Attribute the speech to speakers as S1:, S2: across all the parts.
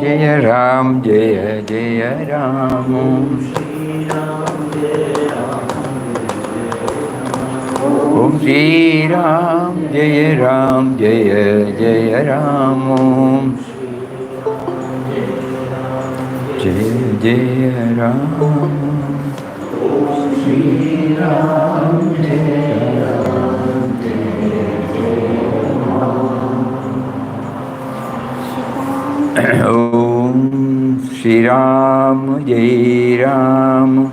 S1: Jaya Ram, Jaya Jaya Ram. Om Shri Ram, Jaya Ram, Jaya Jaya Ram. Jaya Jaya Ram. Shri Ram, Jaya Ram, Jaya Om Shri Ram, Jai Ram,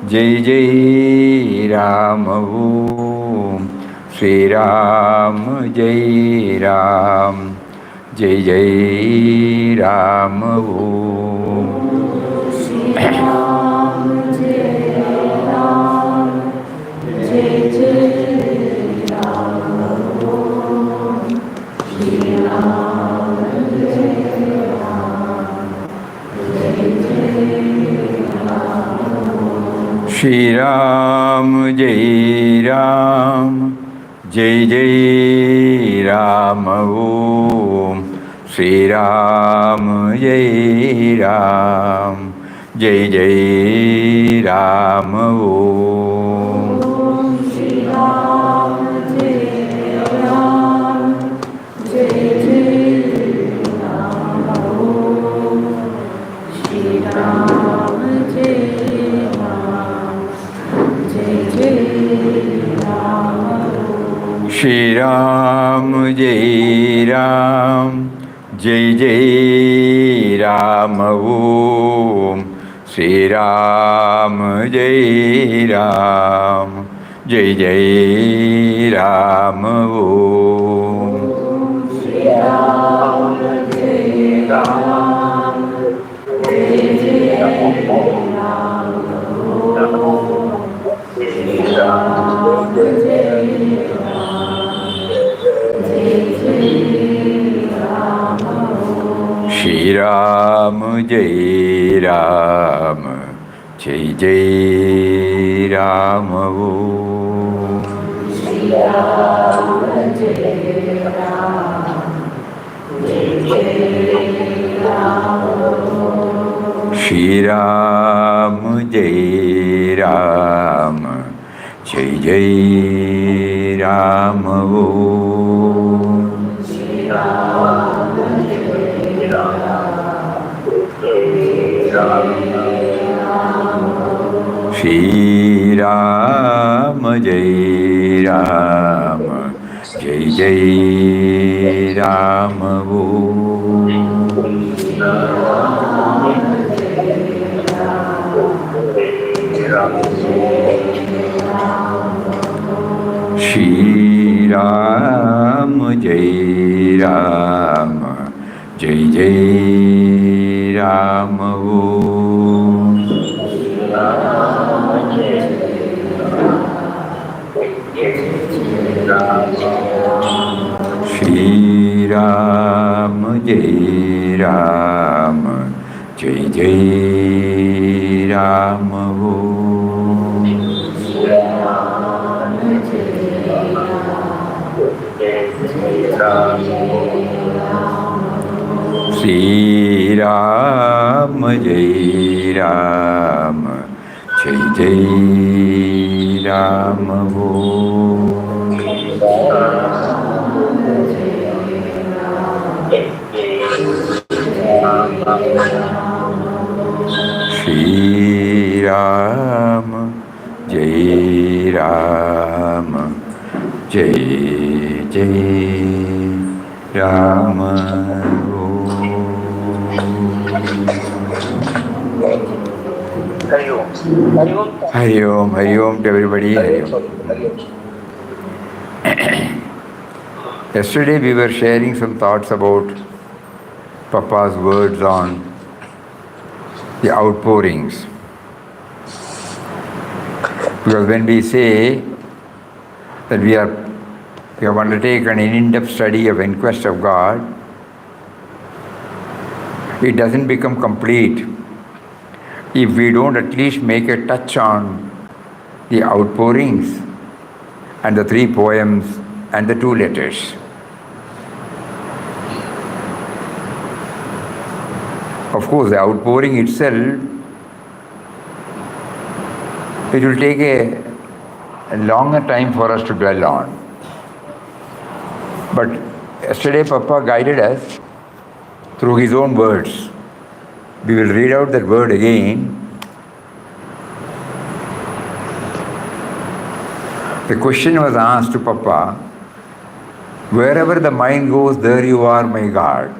S1: Jai Jai Ram. Om Shri Ram, Jai Ram, Jai Jai Ram. Om Shri Ram, Jai Ram, Jai Jai Ram. Shri Ram, Jai Ram, Shri Ram, Jai Ram, Jai Jai Ram. Om Shri Ram, Jai Ram, Jai Jai Ram. Om Shri Ram, Jai Ram, Jai Jai Ram. Shri Ram, Jai Ram, Jai Jai Ram. Shri Ram, Jai Ram, Jai Jai Ram. Om Shri Ram, Jai Ram, Jai Jai Ram. Om Shri Ram, Jai Ram, Jai Jai Ram. Shri Ram, Jai Shri Ram, Jai Ram, Jai Jai Ram. Shri Ram, Jai Ram, Jai Jai Ram. Shri Ram, Jai Ram, Jai Jai Ram. Shri Ram, Shri Ram, Jai Ram, Jai Jai Ram. Shri Ram, Jai Ram, Jai Jai Ram. Shri Ram, Jai Ram, Jai Jai Ram. Shri Ram, Jai Ram, Jai Jai Ram. Shri Ram, Jai Ram, Jai Jai Ram. Hari Om. Hari Om, Hari Om to everybody. Hari Om. Yesterday we were sharing some thoughts about Papa's words on the outpourings. Because when we say that we have undertaken an in-depth study of Inquest of God, it doesn't become complete if we don't at least make a touch on the outpourings and the 3 poems and the 2 letters. Of course, the outpouring itself, it will take a longer time for us to dwell on. But yesterday Papa guided us through his own words. We will read out that word again. The question was asked to Papa, wherever the mind goes, there you are, my God.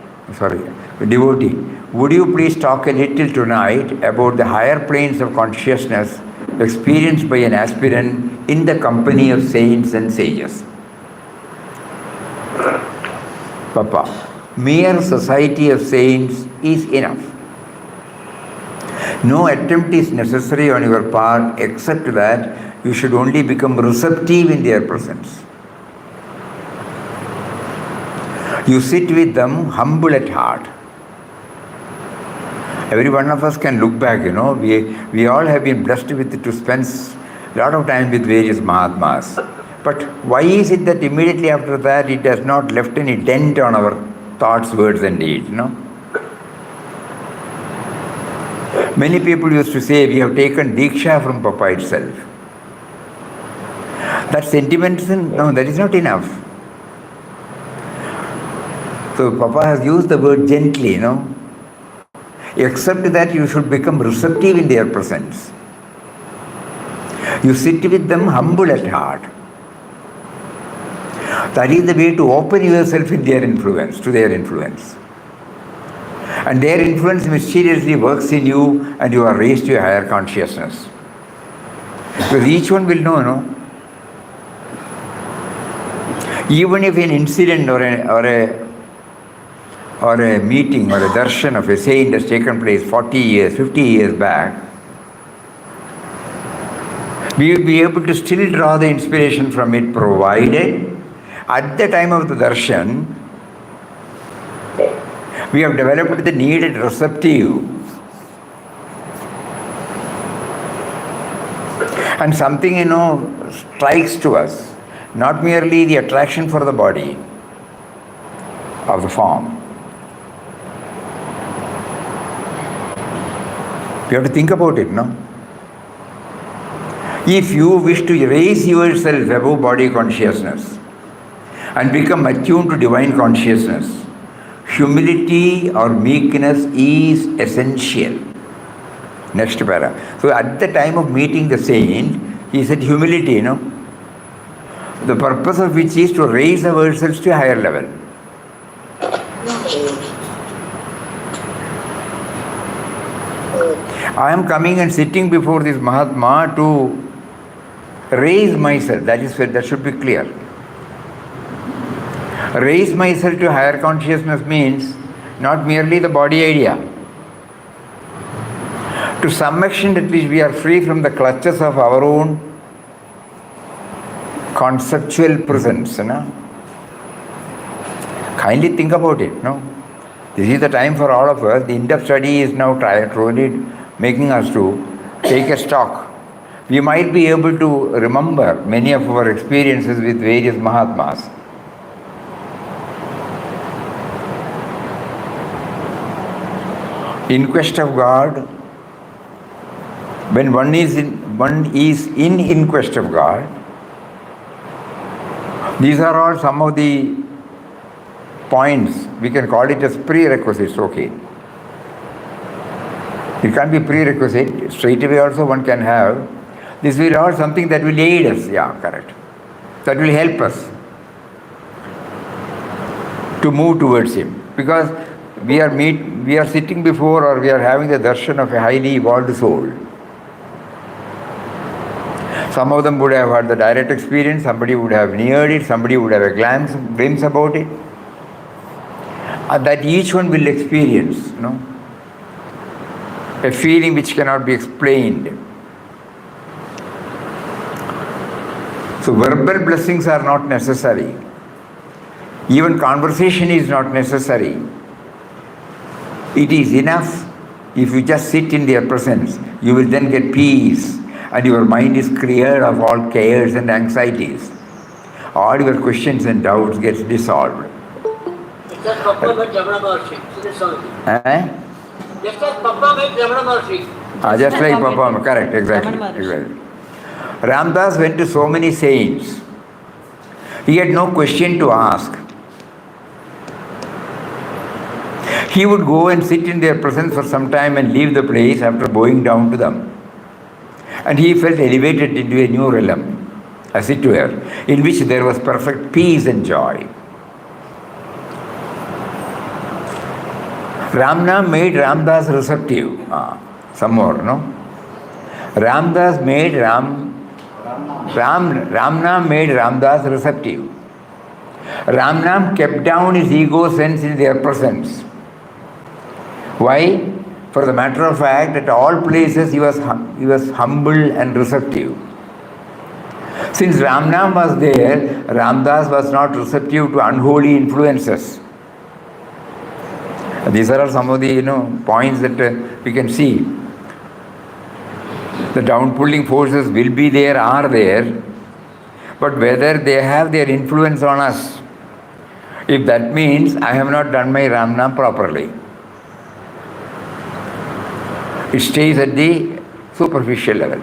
S1: Devotee. Would you please talk a little tonight about the higher planes of consciousness experienced by an aspirant in the company of saints and sages? Papa, mere society of saints is enough. No attempt is necessary on your part except that you should only become receptive in their presence. You sit with them humble at heart. Every one of us can look back, we all have been blessed with to spend a lot of time with various Mahatmas. But why is it that immediately after that it has not left any dent on our thoughts, words and deeds, Many people used to say, we have taken Diksha from Papa itself. That sentiment, no, that is not enough. So Papa has used the word gently, Except that you should become receptive in their presence. You sit with them humble at heart. That is the way to open yourself in their influence, to their influence. And their influence mysteriously works in you and you are raised to a higher consciousness. Because each one will know, Even if an incident or a meeting or a darshan of a saint has taken place 40 years, 50 years back, we will be able to still draw the inspiration from it, provided at the time of the darshan, we have developed the needed receptive. And something, strikes to us, not merely the attraction for the body of the form. You have to think about it, If you wish to raise yourself above body consciousness and become attuned to divine consciousness, humility or meekness is essential. Next para. So at the time of meeting the saint, he said humility, the purpose of which is to raise ourselves to a higher level. I am coming and sitting before this Mahatma to raise myself. That should be clear. Raise myself to higher consciousness means not merely the body idea. To some extent at least we are free from the clutches of our own conceptual presence. Kindly think about it. This is the time for all of us. The in-depth study is now truly making us to take a stock. We might be able to remember many of our experiences with various Mahatmas. In quest of God, when one is in quest of God, these are all some of the points. We can call it as prerequisites, okay. It can't be prerequisite. Straight away also one can have. This will all something that will aid us. Yeah, correct. That will help us to move towards Him. Because we are sitting before or we are having the darshan of a highly evolved soul. Some of them would have had the direct experience, somebody would have neared it, somebody would have a glimpse about it. That each one will experience, a feeling which cannot be explained. So verbal blessings are not necessary. Even conversation is not necessary. It is enough if you just sit in their presence. You will then get peace and your mind is cleared of all cares and anxieties. All your questions and doubts get dissolved.
S2: Just like Papa made Ramana Maharshi.
S1: Just like Papa, correct, exactly. Ramdas went to so many saints. He had no question to ask. He would go and sit in their presence for some time and leave the place after bowing down to them. And he felt elevated into a new realm, as it were, in which there was perfect peace and joy. Ramna made Ramdas receptive. Some more, no? Ramna made Ramdas receptive. Ramnam kept down his ego sense in their presence. Why? For the matter of fact, at all places he was humble and receptive. Since Ramnam was there, Ramdas was not receptive to unholy influences. These are some of the points that we can see. The downpulling forces will be there, are there, but whether they have their influence on us, if that means I have not done my Ramnam properly. It stays at the superficial level.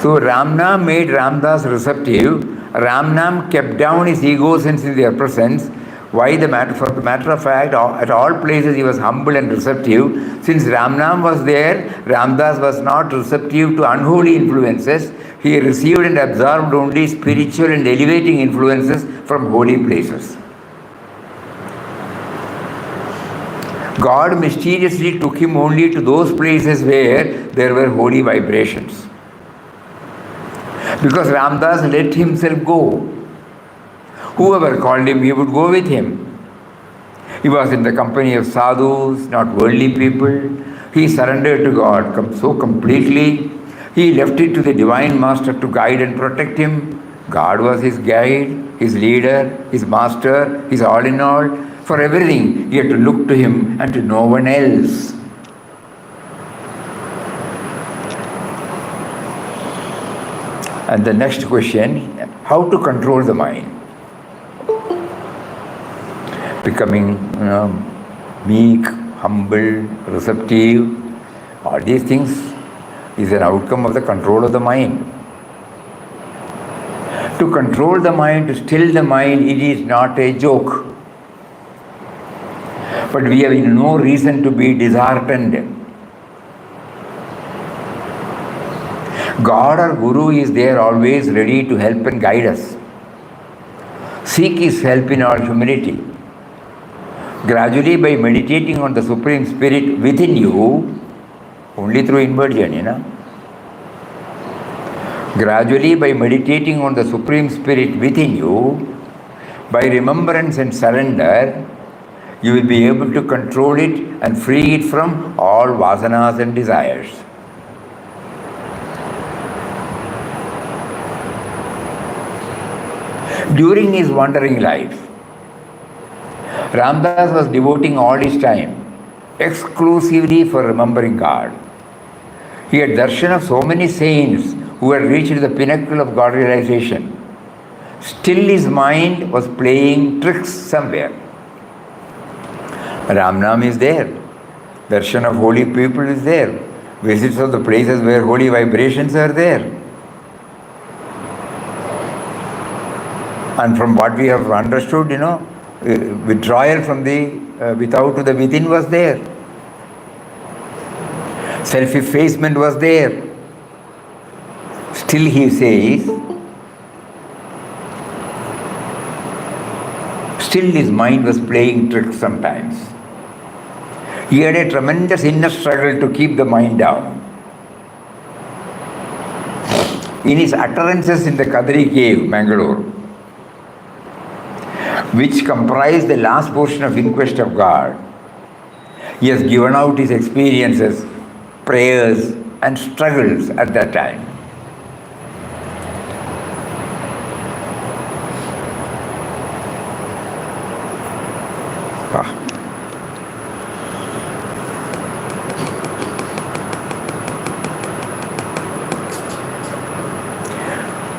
S1: So Ramna made Ramdas receptive. Ramnam kept down his ego sense in their presence. Why? For the matter of fact, at all places he was humble and receptive. Since Ramnam was there, Ramdas was not receptive to unholy influences. He received and absorbed only spiritual and elevating influences from holy places. God mysteriously took him only to those places where there were holy vibrations. Because Ramdas let himself go. Whoever called him, he would go with him. He was in the company of sadhus, not worldly people. He surrendered to God so completely. He left it to the Divine Master to guide and protect him. God was his guide, his leader, his master, his all in all. For everything, he had to look to him and to no one else. And the next question, how to control the mind? Becoming meek, humble, receptive, all these things is an outcome of the control of the mind. To control the mind, to still the mind, it is not a joke. But we have no reason to be disheartened. God or Guru is there always ready to help and guide us. Seek His help in all humility. Gradually, by meditating on the Supreme Spirit within you, only through inversion, Gradually, by meditating on the Supreme Spirit within you, by remembrance and surrender, you will be able to control it and free it from all vasanas and desires. During his wandering life, Ramdas was devoting all his time exclusively for remembering God. He had darshan of so many saints who had reached the pinnacle of God realization. Still his mind was playing tricks somewhere. Ramnam is there. Darshan of holy people is there. Visits of the places where holy vibrations are there. And from what we have understood, withdrawal from the without to the within was there. Self-effacement was there. Still he says, still his mind was playing tricks sometimes. He had a tremendous inner struggle to keep the mind down. In his utterances in the Kadri cave, Mangalore, which comprised the last portion of Inquest of God, he has given out his experiences, prayers and struggles at that time.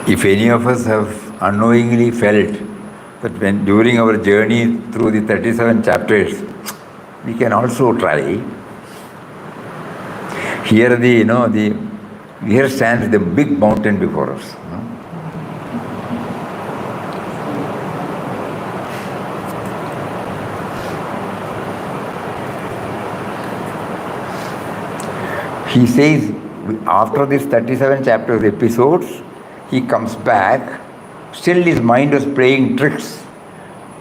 S1: If any of us have unknowingly felt that when during our journey through the 37 chapters, we can also try. Here here stands the big mountain before us. He says, after this 37 chapters episodes, he comes back. Still his mind was playing tricks.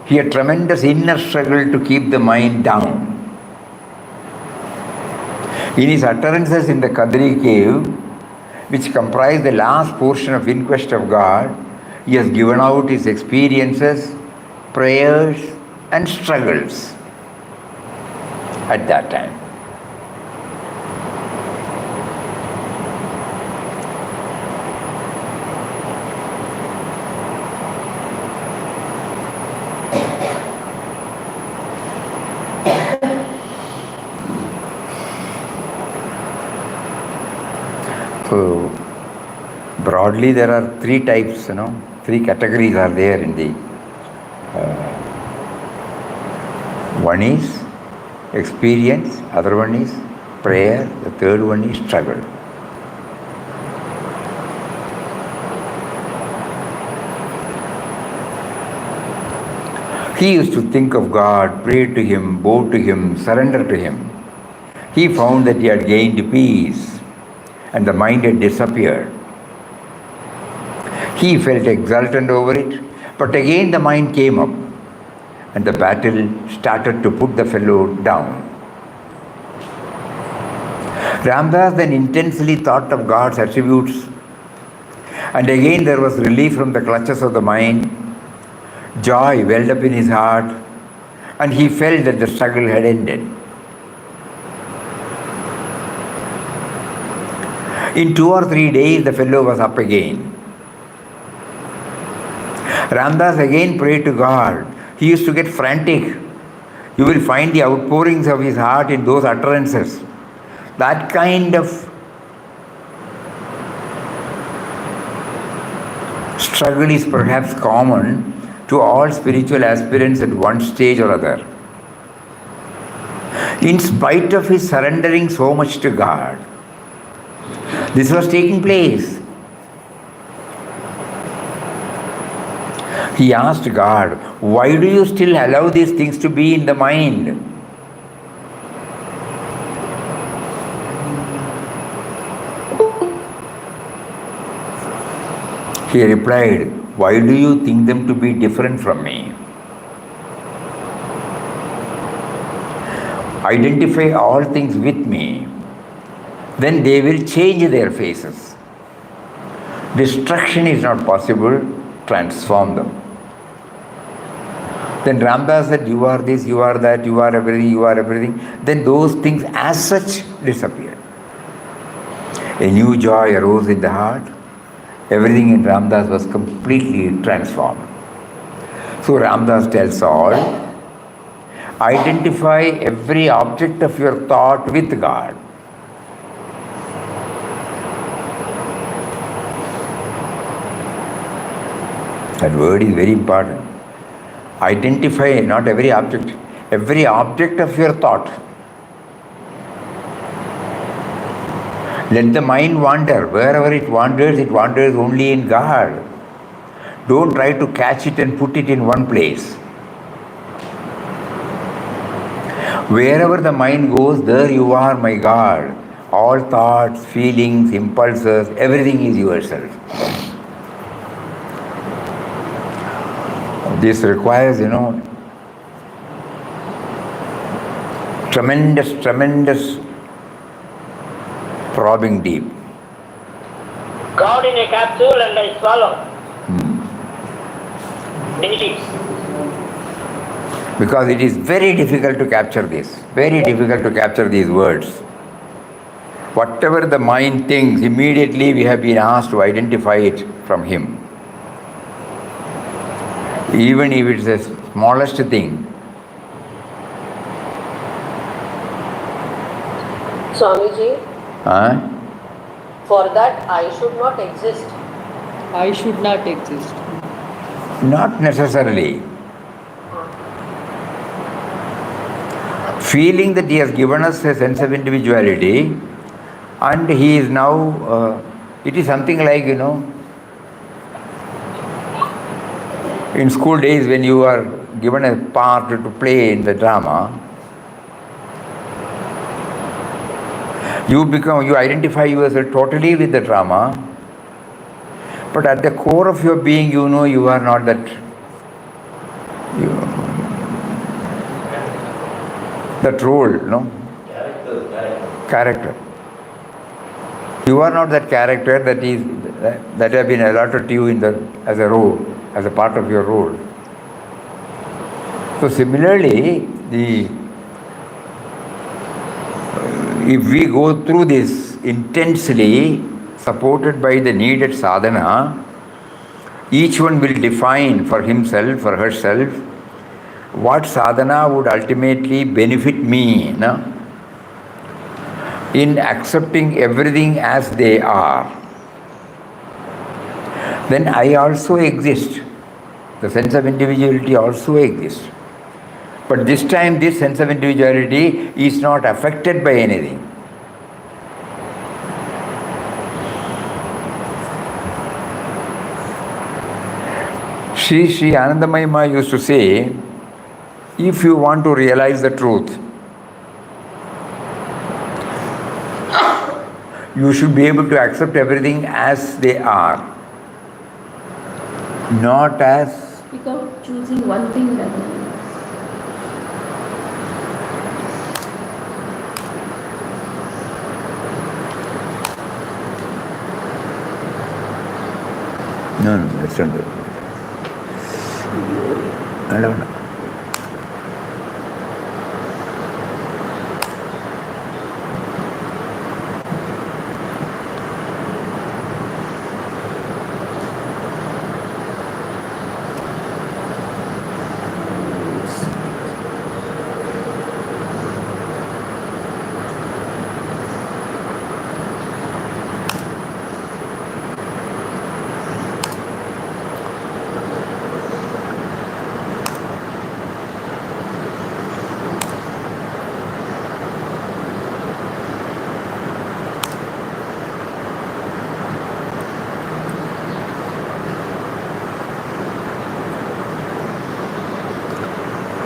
S1: He had tremendous inner struggle to keep the mind down. In his utterances in the Kadri cave, which comprise the last portion of In Quest of God, he has given out his experiences, prayers and struggles at that time. So, broadly there are three types, three categories are there in the... one is experience, other one is prayer, the third one is struggle. He used to think of God, pray to Him, bow to Him, surrender to Him. He found that he had gained peace and the mind had disappeared. He felt exultant over it, but again the mind came up and the battle started to put the fellow down. Ramdas then intensely thought of God's attributes, and again there was relief from the clutches of the mind. Joy welled up in his heart, and he felt that the struggle had ended. In 2 or 3 days, the fellow was up again. Ramdas again prayed to God. He used to get frantic. You will find the outpourings of his heart in those utterances. That kind of struggle is perhaps common to all spiritual aspirants at one stage or other. In spite of his surrendering so much to God, this was taking place. He asked God, why do you still allow these things to be in the mind? He replied, why do you think them to be different from me? Identify all things with me, then they will change their faces. Destruction is not possible, transform them. Then Ramdas said, you are this, you are that, you are everything, you are everything. Then those things as such disappeared. A new joy arose in the heart. Everything in Ramdas was completely transformed. So Ramdas tells all, identify every object of your thought with God. That word is very important. Identify not every object of your thought. Let the mind wander. Wherever it wanders only in God. Don't try to catch it and put it in one place. Wherever the mind goes, there you are, my God. All thoughts, feelings, impulses, everything is yourself. This requires, tremendous probing deep.
S2: God in a capsule and I swallow. Delete.
S1: Because it is very difficult to capture this, very difficult to capture these words. Whatever the mind thinks, immediately we have been asked to identify it from Him. Even if it's the smallest thing.
S3: Swamiji, for that I should not exist.
S4: I should not exist.
S1: Not necessarily. feeling that he has given us a sense of individuality, and he is now, it is something like, in school days when you are given a part to play in the drama, you identify yourself totally with the drama, but at the core of your being, you are not that, that role, Character. You are not that character that has been allotted to you as a role, as a part of your role. So similarly, if we go through this intensely, supported by the needed sadhana, each one will define for himself, for herself, what sadhana would ultimately benefit me, in accepting everything as they are. Then I also exist. The sense of individuality also exists. But this time, this sense of individuality is not affected by anything. Sri Anandamayi Ma used to say, if you want to realize the truth, you should be able to accept everything as they are, not as...
S5: Without choosing one thing rather than
S1: No, that's not it. I don't know.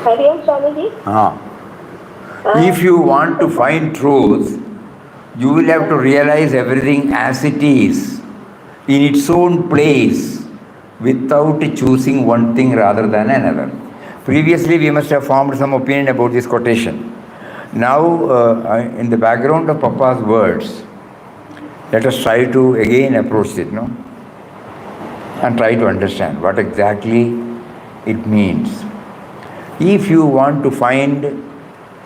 S3: Hariam Swamiji?
S1: If you want to find truth, you will have to realize everything as it is, in its own place, without choosing one thing rather than another. Previously, we must have formed some opinion about this quotation. Now, in the background of Papa's words, let us try to again approach it, and try to understand what exactly it means. If you want to find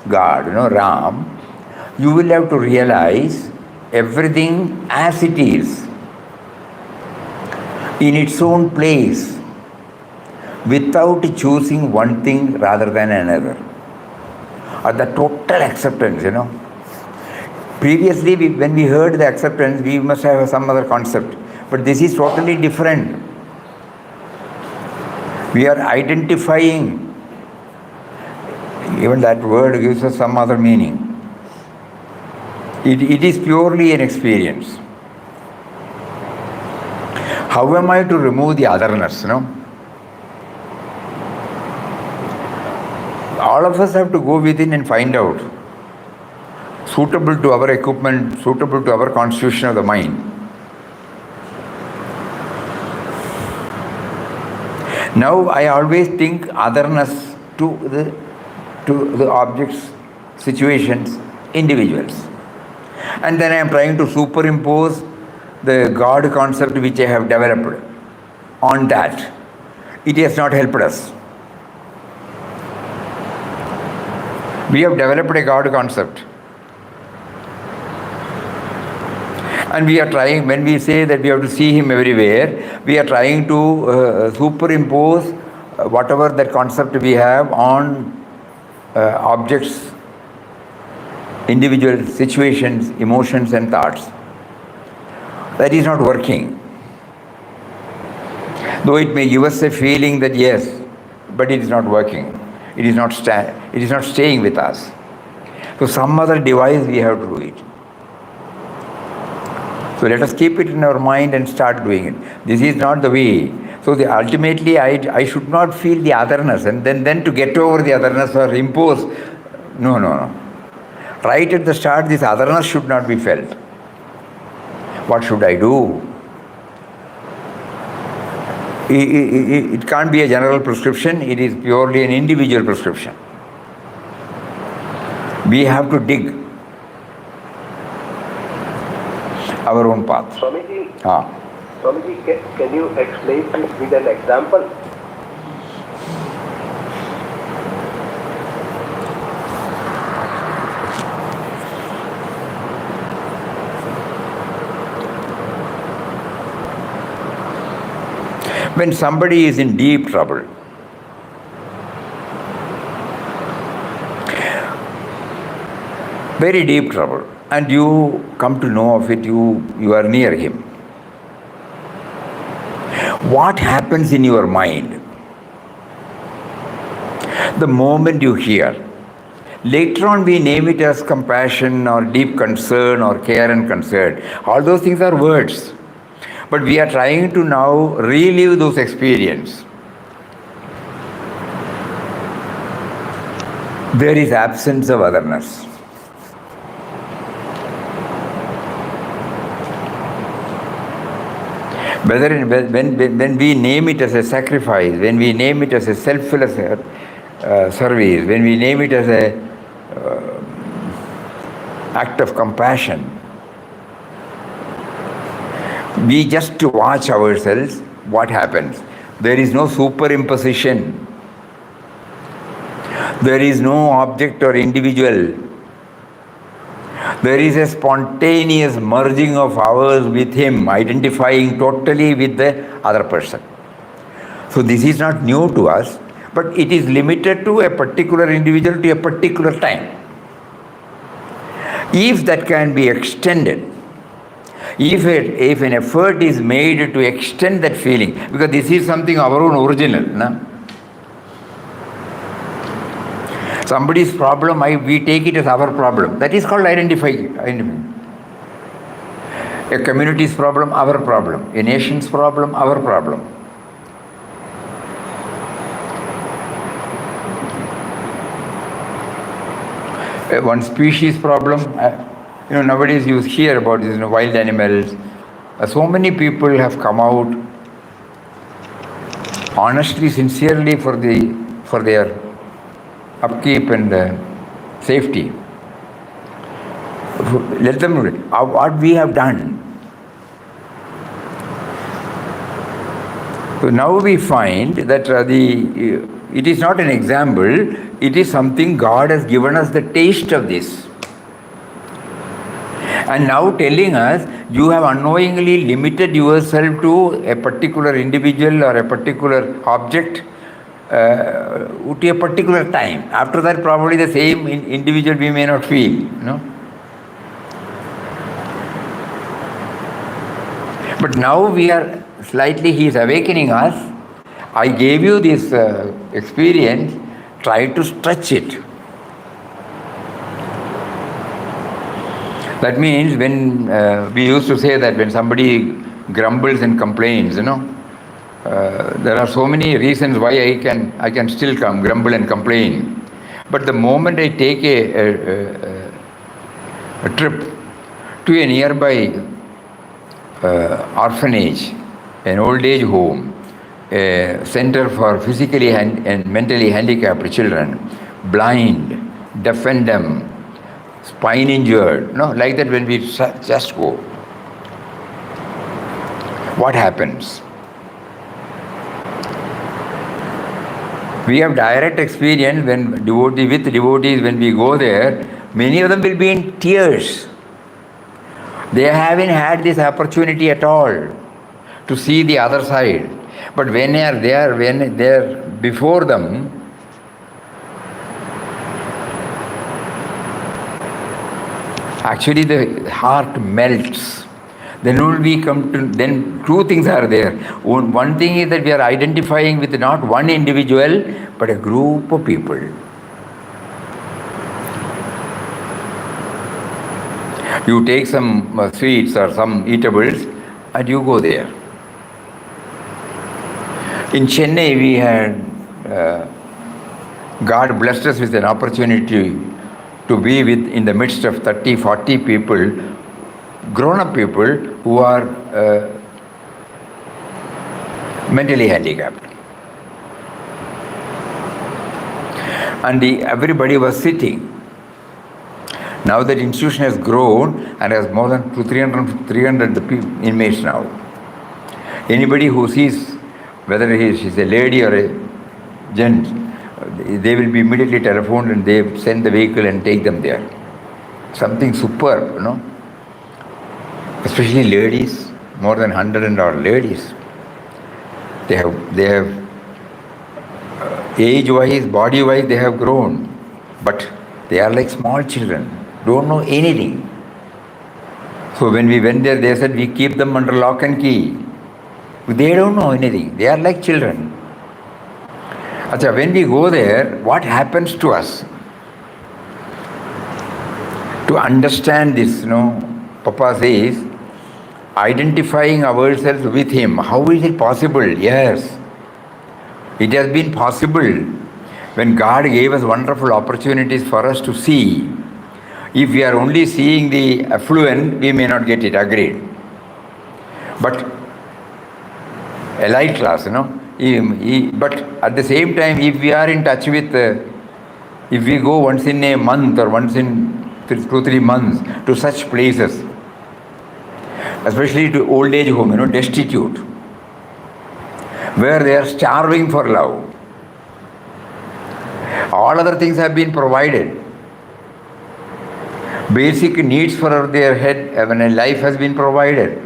S1: God, Ram, you will have to realize everything as it is, in its own place, without choosing one thing rather than another. Or the total acceptance, Previously, when we heard the acceptance, we must have some other concept. But this is totally different. We are identifying. Even that word gives us some other meaning. It is purely an experience. How am I to remove the otherness, All of us have to go within and find out, suitable to our equipment, suitable to our constitution of the mind. Now I always think otherness to the objects, situations, individuals. And then I am trying to superimpose the God concept which I have developed on that. It has not helped us. We have developed a God concept. And we are trying, when we say that we have to see Him everywhere, we are trying to superimpose whatever that concept we have on objects, individual situations, emotions and thoughts. That is not working. Though it may give us a feeling that yes, but it is not working. It is not staying with us. So some other device we have to do it. So let us keep it in our mind and start doing it. This is not the way. So ultimately I should not feel the otherness and then to get over the otherness or impose. No. Right at the start, this otherness should not be felt. What should I do? It can't be a general prescription, it is purely an individual prescription. We have to dig our own path.
S6: Swamiji, Swamiji, can you explain this with an example?
S1: When somebody is in deep trouble, very deep trouble, and you come to know of it, you are near him. What happens in your mind the moment you hear? Later on we name it as compassion or deep concern or care and concern. All those things are words. But we are trying to now relive those experiences. There is absence of otherness. When we name it as a sacrifice, when we name it as a selfless service, when we name it as a act of compassion, we just watch ourselves, what happens? There is no superimposition. There is no object or individual. There is a spontaneous merging of ours with him, identifying totally with the other person. So this is not new to us, but it is limited to a particular individual to a particular time. If that can be extended, if an effort is made to extend that feeling, because this is something our own original, no? Somebody's problem, we take it as our problem. That is called identifying. A community's problem, our problem. A nation's problem, our problem. One species problem, nowadays you hear about these wild animals. So many people have come out honestly, sincerely for their upkeep and safety. Let them know what we have done. So now we find that it is not an example, it is something God has given us the taste of this. And now telling us, you have unknowingly limited yourself to a particular individual or a particular object to a particular time. After that, probably the same individual we may not feel, But now we are slightly, he is awakening us. I gave you this experience, try to stretch it. That means when we used to say that when somebody grumbles and complains, there are so many reasons why I can still grumble and complain. But the moment I take a trip to a nearby orphanage, an old age home, a center for physically and mentally handicapped children, blind, deaf and dumb, spine injured, like that, when we just go, what happens? We have direct experience when devotees, when we go there, many of them will be in tears. They haven't had this opportunity at all to see the other side. But when they are before them, actually the heart melts. Then only then two things are there. One thing is that we are identifying with not one individual, but a group of people. You take some sweets or some eatables and you go there. In Chennai, we had, God blessed us with an opportunity to be in the midst of 30, 40 people, grown-up people who are mentally handicapped. And everybody was sitting. Now that institution has grown and has more than 300 inmates now. Anybody who sees whether she's a lady or a gent, they will be immediately telephoned and they send the vehicle and take them there. Something superb, you know. Especially ladies, more than 100 odd ladies. They have age-wise, body-wise, they have grown. But they are like small children, don't know anything. So when we went there, they said, we keep them under lock and key. They don't know anything. They are like children. Achha, when we go there, what happens to us? To understand this, Papa says, identifying ourselves with him. How is it possible? Yes. It has been possible when God gave us wonderful opportunities for us to see. If we are only seeing the affluent, we may not get it, agreed. But elite class, but at the same time, if we are in touch with, if we go once in a month or once in 2-3 months to such places, especially to old age home, destitute, where they are starving for love. All other things have been provided. Basic needs for their head, when a life has been provided.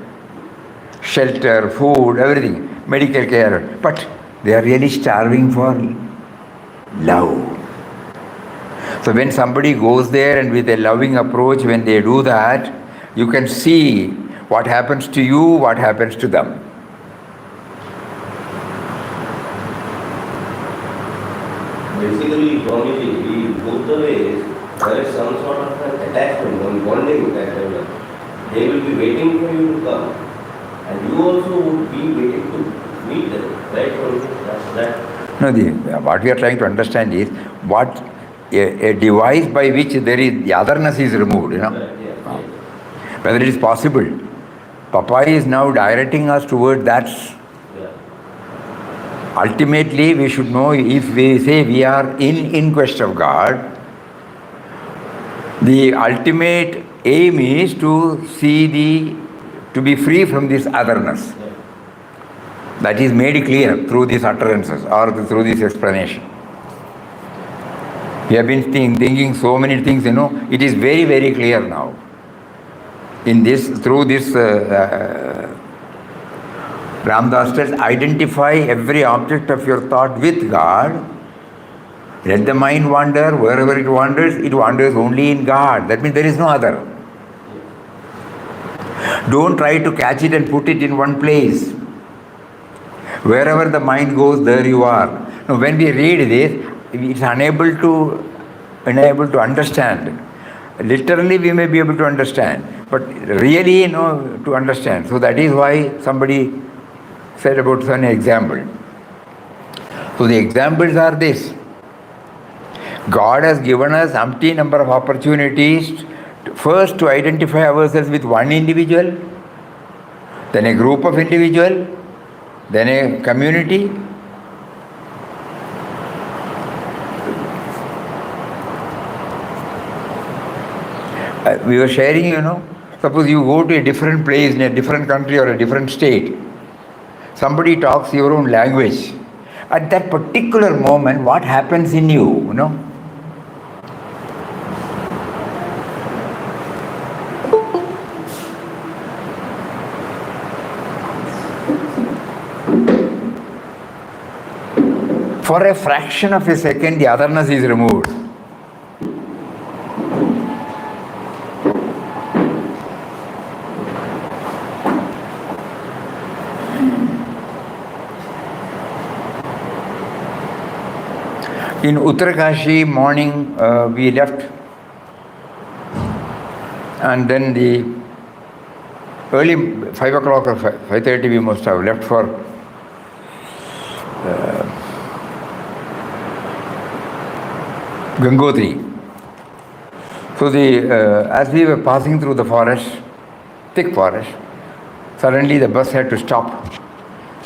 S1: Shelter, food, everything, medical care. But they are really starving for love. So when somebody goes there and with a loving approach, when they do that, you can see what happens to you, what happens to them.
S7: Basically, Swamiji, both the ways, there is some sort of an attachment, one bonding that develops. They will be waiting for you to come, and you also would be waiting to meet them, right? That's that.
S1: No, what we are trying to understand is what a device by which there is the otherness is removed,
S7: Yes.
S1: Whether it is possible. Papa is now directing us toward that. Ultimately, we should know, if we say we are in quest of God, the ultimate aim is to to be free from this otherness. That is made clear through these utterances or through this explanation. We have been thinking so many things, it is very, very clear now. Through this, Ramdas says, identify every object of your thought with God. Let the mind wander. Wherever it wanders only in God. That means there is no other. Don't try to catch it and put it in one place. Wherever the mind goes, there you are. Now, when we read this, it's unable to understand. Literally, we may be able to understand, but really, to understand. So that is why somebody said about an example. So the examples are this. God has given us umpteen number of opportunities, first to identify ourselves with one individual, then a group of individuals, then a community. We were sharing, suppose you go to a different place in a different country or a different state. Somebody talks your own language. At that particular moment, what happens in you, For a fraction of a second, the otherness is removed. In Uttarakashi morning, we left And then the early 5 o'clock or 5:30 we must have left for Gangotri. So as we were passing through the forest, thick forest, suddenly the bus had to stop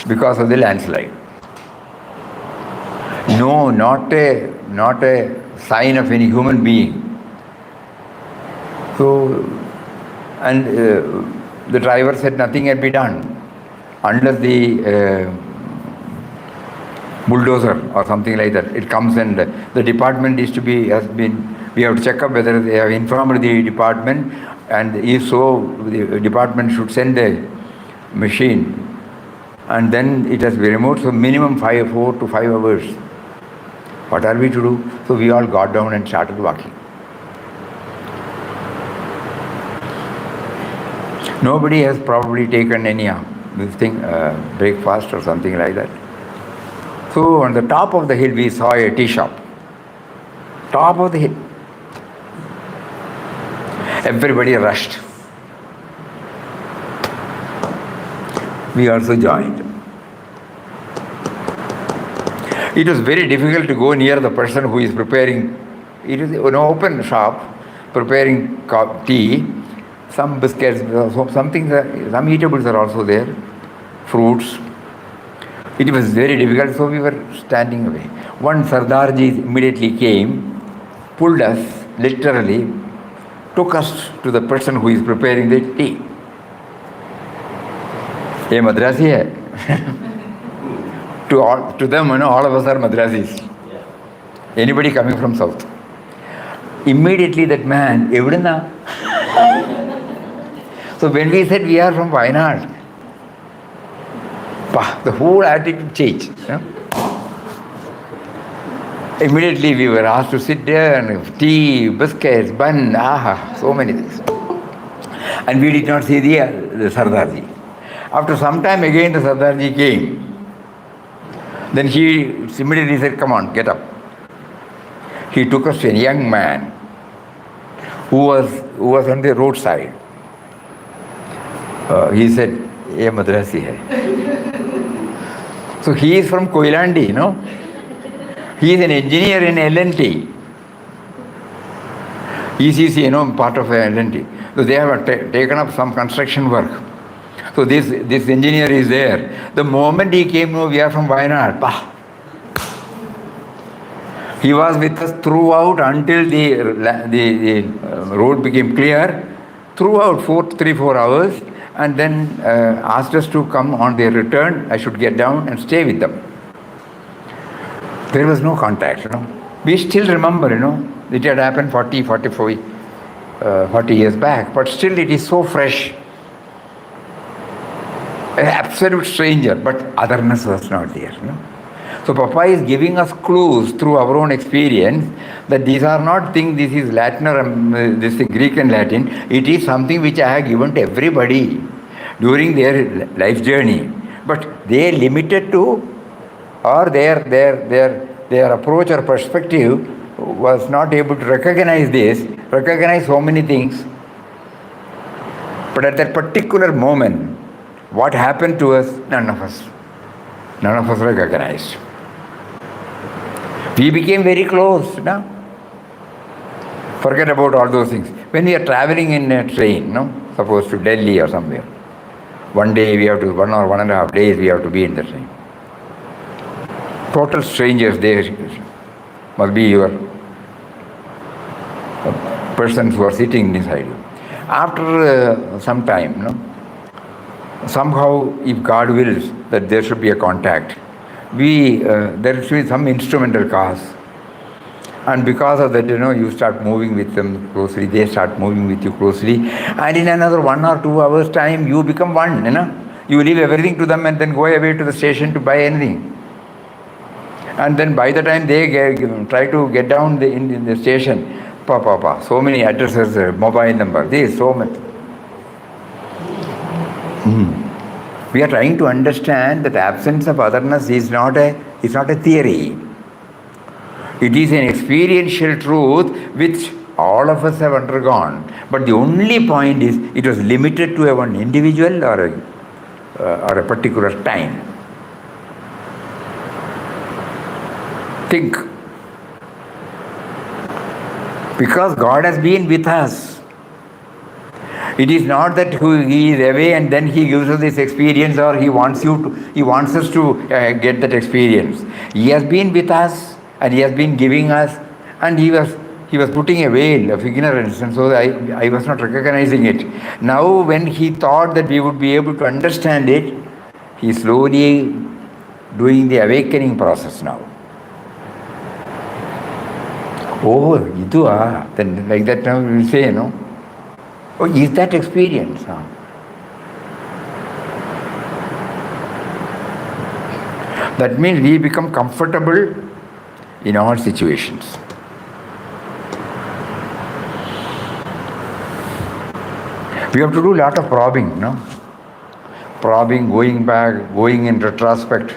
S1: because of the landslide. No, not a sign of any human being. So, and the driver said nothing had been done unless the bulldozer or something like that. It comes and the department we have to check up whether they have informed the department, and if so, the department should send a machine, and then it has to be removed. So minimum 4 to 5 hours. What are we to do? So we all got down and started walking. Nobody has probably taken any breakfast or something like that. So on the top of the hill we saw a tea shop. Top of the hill. Everybody rushed. We also joined. It was very difficult to go near the person who is preparing. It is an open shop, preparing tea, some biscuits, some eatables are also there, fruits. It was very difficult, so we were standing away. One Sardarji immediately came, pulled us, literally, took us to the person who is preparing the tea. Ye Madrasi hai. To them, all of us are Madrasis. Anybody coming from south. Immediately that man, Evidana. So when we said we are from Wayanad, the whole attitude changed. Immediately we were asked to sit there and tea, biscuits, bun, so many things. And we did not see the Sardarji. After some time again the Sardarji came. Then he immediately said, come on, get up. He took us to a young man who was on the roadside. He said, ye Madrasi hai. So he is from Koilandi, He is an engineer in L&T. ECC, part of L&T. So they have taken up some construction work. So this engineer is there. The moment he came, we are from Wayanad. He was with us throughout until the road became clear. Throughout 3-4 hours, and then asked us to come on their return. I should get down and stay with them. There was no contact, We still remember, it had happened 40 years back, but still it is so fresh. An absolute stranger, but otherness was not there. So Papa is giving us clues through our own experience that these are not things, this is Latin or this is Greek and Latin. It is something which I have given to everybody during their life journey. But they limited to, or their approach or perspective was not able to recognize so many things. But at that particular moment, what happened to us, none of us recognized. We became very close, Forget about all those things. When we are traveling in a train, suppose to Delhi or somewhere, one day 1 or 1.5 days we have to be in the train. Total strangers, they must be your persons who are sitting inside you. After some time, somehow, if God wills that there should be a contact, there should be some instrumental cause. And because of that, you start moving with them closely, they start moving with you closely. And in another 1 or 2 hours' time, you become one, You leave everything to them and then go away to the station to buy anything. And then by the time they try to get down in the station, so many addresses, mobile number, this, so much. We are trying to understand that absence of otherness is not a theory. It is an experiential truth which All of us have undergone. But the only point is, it was limited to a one individual or a particular time. Think. Because God has been with us. It is not that He is away and then He gives us this experience, or He wants us to get that experience. He has been with us and He has been giving us, and He was putting a veil of ignorance, and so I was not recognizing it. Now when He thought that we would be able to understand it, He is slowly doing the awakening process now. Oh, then like that now we will say, oh, is that experience? That means we become comfortable in all situations. We have to do a lot of probing, Probing, going back, going in retrospect.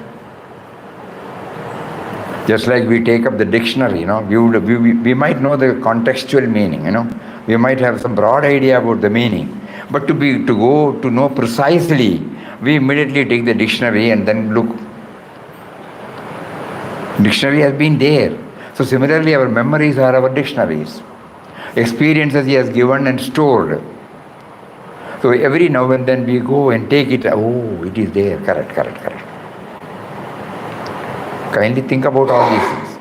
S1: Just like we take up the dictionary, we might know the contextual meaning, We might have some broad idea about the meaning. But to know precisely, we immediately take the dictionary and then look. Dictionary has been there. So similarly, our memories are our dictionaries. Experiences He has given and stored. So every now and then we go and take it. Oh, it is there. Correct. Kindly think about all these things.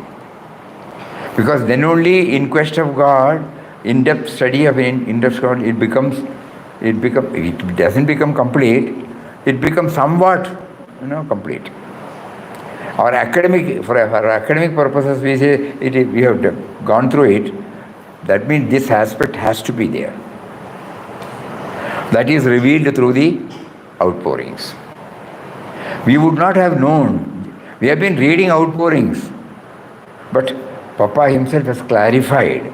S1: Because then only in quest of God, in-depth study of in-depth God, it doesn't become complete. It becomes somewhat, complete. For academic purposes, we say we have gone through it. That means this aspect has to be there. That is revealed through the outpourings. We would not have known. We have been reading outpourings, but Papa himself has clarified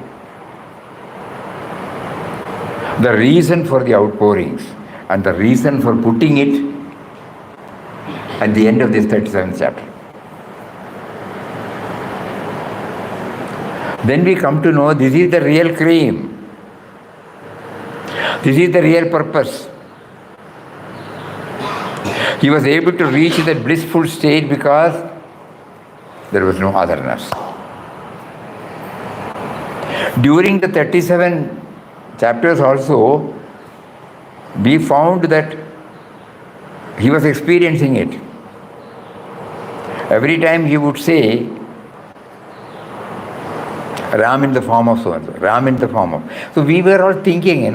S1: the reason for the outpourings and the reason for putting it at the end of this 37th chapter. Then we come to know this is the real cream. This is the real purpose. He was able to reach that blissful state because there was no otherness. During the 37 chapters also, we found that he was experiencing it. Every time he would say, Ram in the form of so-and-so, Ram in the form of... So we were all thinking,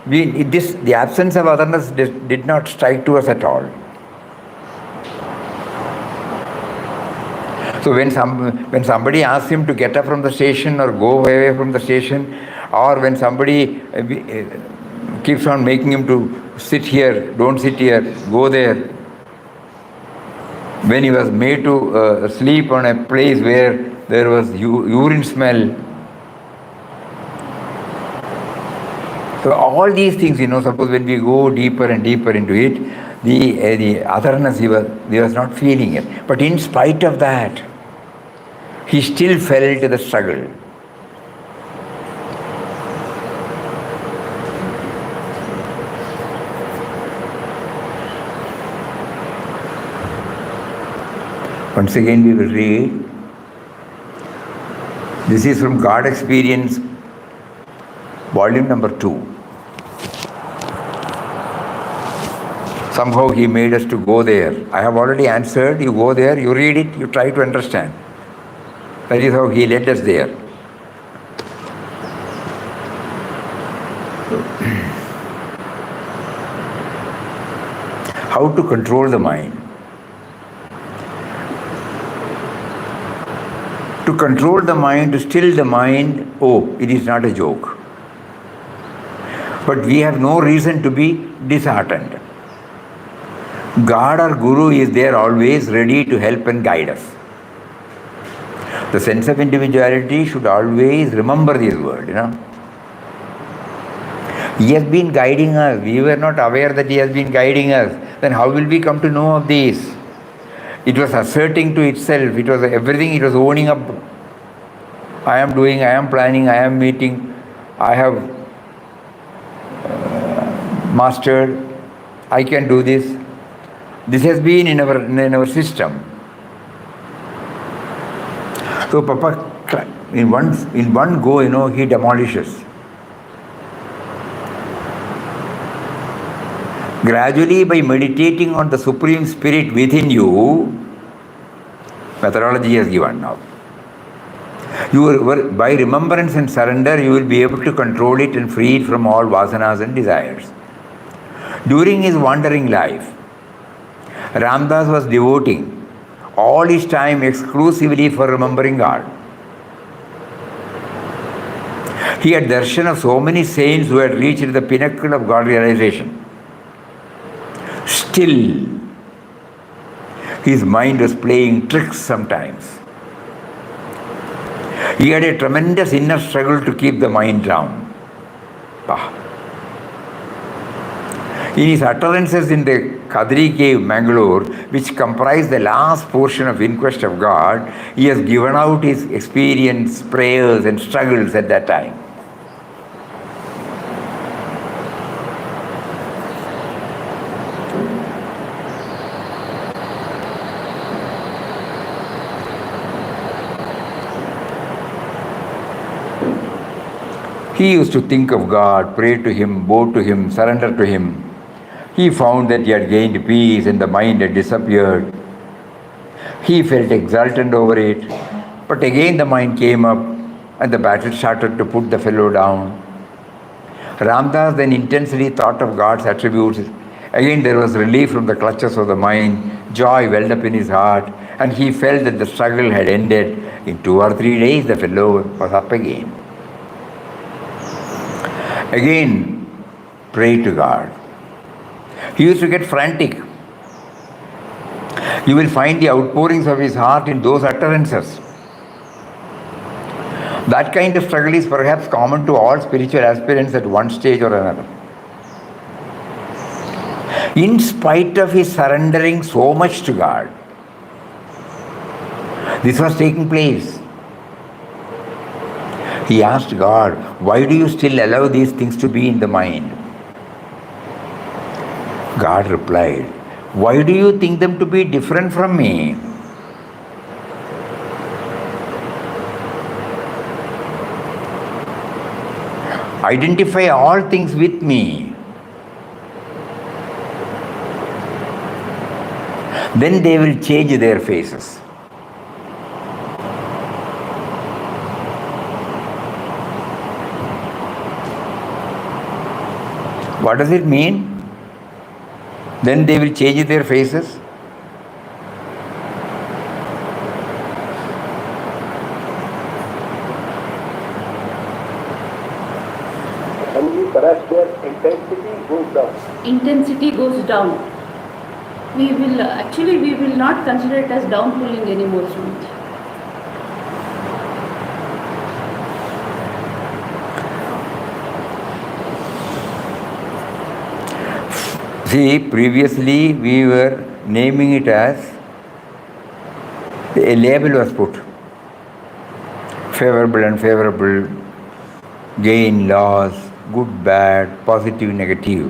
S1: the absence of otherness did not strike to us at all. So when somebody asks him to get up from the station or go away from the station, or when somebody keeps on making him to sit here, don't sit here, go there. When he was made to sleep on a place where there was urine smell. So all these things, suppose when we go deeper and deeper into it, the otherness, he was not feeling it. But in spite of that, he still felt the struggle. Once again we will read. This is from God Experience, volume number 2. Somehow he made us to go there. I have already answered. You go there, you read it, you try to understand. That is how he led us there. How to control the mind. To control the mind, to still the mind, it is not a joke. But we have no reason to be disheartened. God or Guru is there always ready to help and guide us. The sense of individuality should always remember this word, He has been guiding us. We were not aware that He has been guiding us. Then how will we come to know of this? It was asserting to itself. It was everything it was owning up. I am doing, I am planning, I am meeting, I have mastered, I can do this. This has been in our system. So Papa, in one go, he demolishes. Gradually, by meditating on the Supreme Spirit within you, methodology is given now. By remembrance and surrender, you will be able to control it and free it from all vasanas and desires. During his wandering life, Ramdas was devoting all his time exclusively for remembering God. He had darshan of so many saints who had reached the pinnacle of God realization. Still, his mind was playing tricks sometimes. He had a tremendous inner struggle to keep the mind down. In his utterances in the Kadri cave, Mangalore, which comprise the last portion of Inquest of God, he has given out his experience, prayers and struggles at that time. He used to think of God, pray to Him, bow to Him, surrender to Him. He found that he had gained peace and the mind had disappeared. He felt exultant over it. But again the mind came up and the battle started to put the fellow down. Ramdas then intensely thought of God's attributes. Again there was relief from the clutches of the mind. Joy welled up in his heart and he felt that the struggle had ended. In 2 or 3 days the fellow was up again. Again, pray to God. He used to get frantic. You will find the outpourings of his heart in those utterances. That kind of struggle is perhaps common to all spiritual aspirants at one stage or another. In spite of his surrendering so much to God, this was taking place. He asked God, why do you still allow these things to be in the mind? God replied, why do you think them to be different from me? Identify all things with me. Then they will change their faces. What does it mean? Then they will change their faces.
S6: And perhaps their intensity goes down.
S5: Intensity goes down. We will not consider it as down pulling anymore so much.
S1: See, previously we were naming it as a label was put. Favorable, unfavorable, gain, loss, good, bad, positive, negative.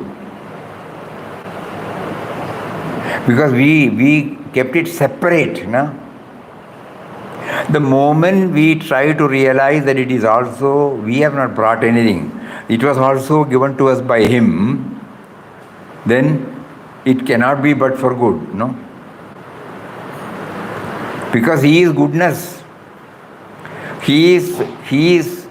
S1: Because we kept it separate. No? The moment we try to realize that it is also, we have not brought anything, it was also given to us by Him, then it cannot be but for good, no? Because He is goodness. He is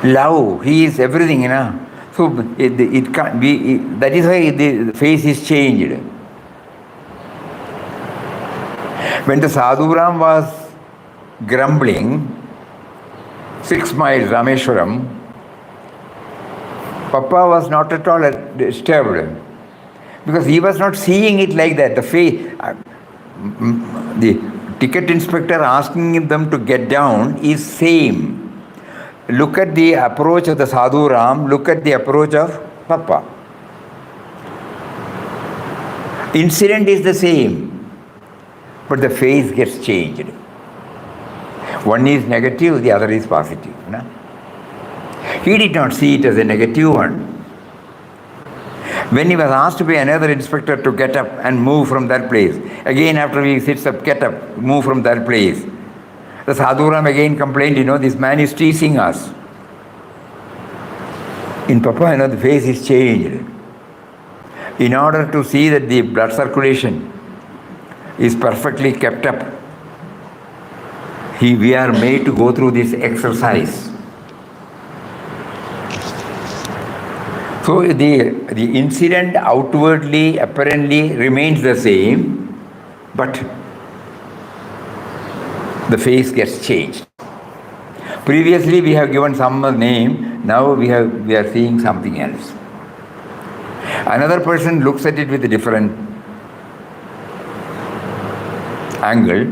S1: love. He is everything, you know. So it can't be, that is why the face is changed. When the Sadhuram was grumbling, 6 miles Rameshwaram, Papa was not at all disturbed because he was not seeing it like that. The ticket inspector asking them to get down is same. Look at the approach of the Sadhu Ram, look at the approach of Papa. Incident is the same, but the face gets changed. One is negative, the other is positive. No? He did not see it as a negative one. When he was asked by another inspector to get up and move from that place, again after he sits up, get up, move from that place, the Sadhuram again complained, this man is teasing us. In Papa, the face is changed. In order to see that the blood circulation is perfectly kept up, we are made to go through this exercise. So the incident outwardly, apparently remains the same, but the face gets changed. Previously we have given some name, now we are seeing something else. Another person looks at it with a different angle.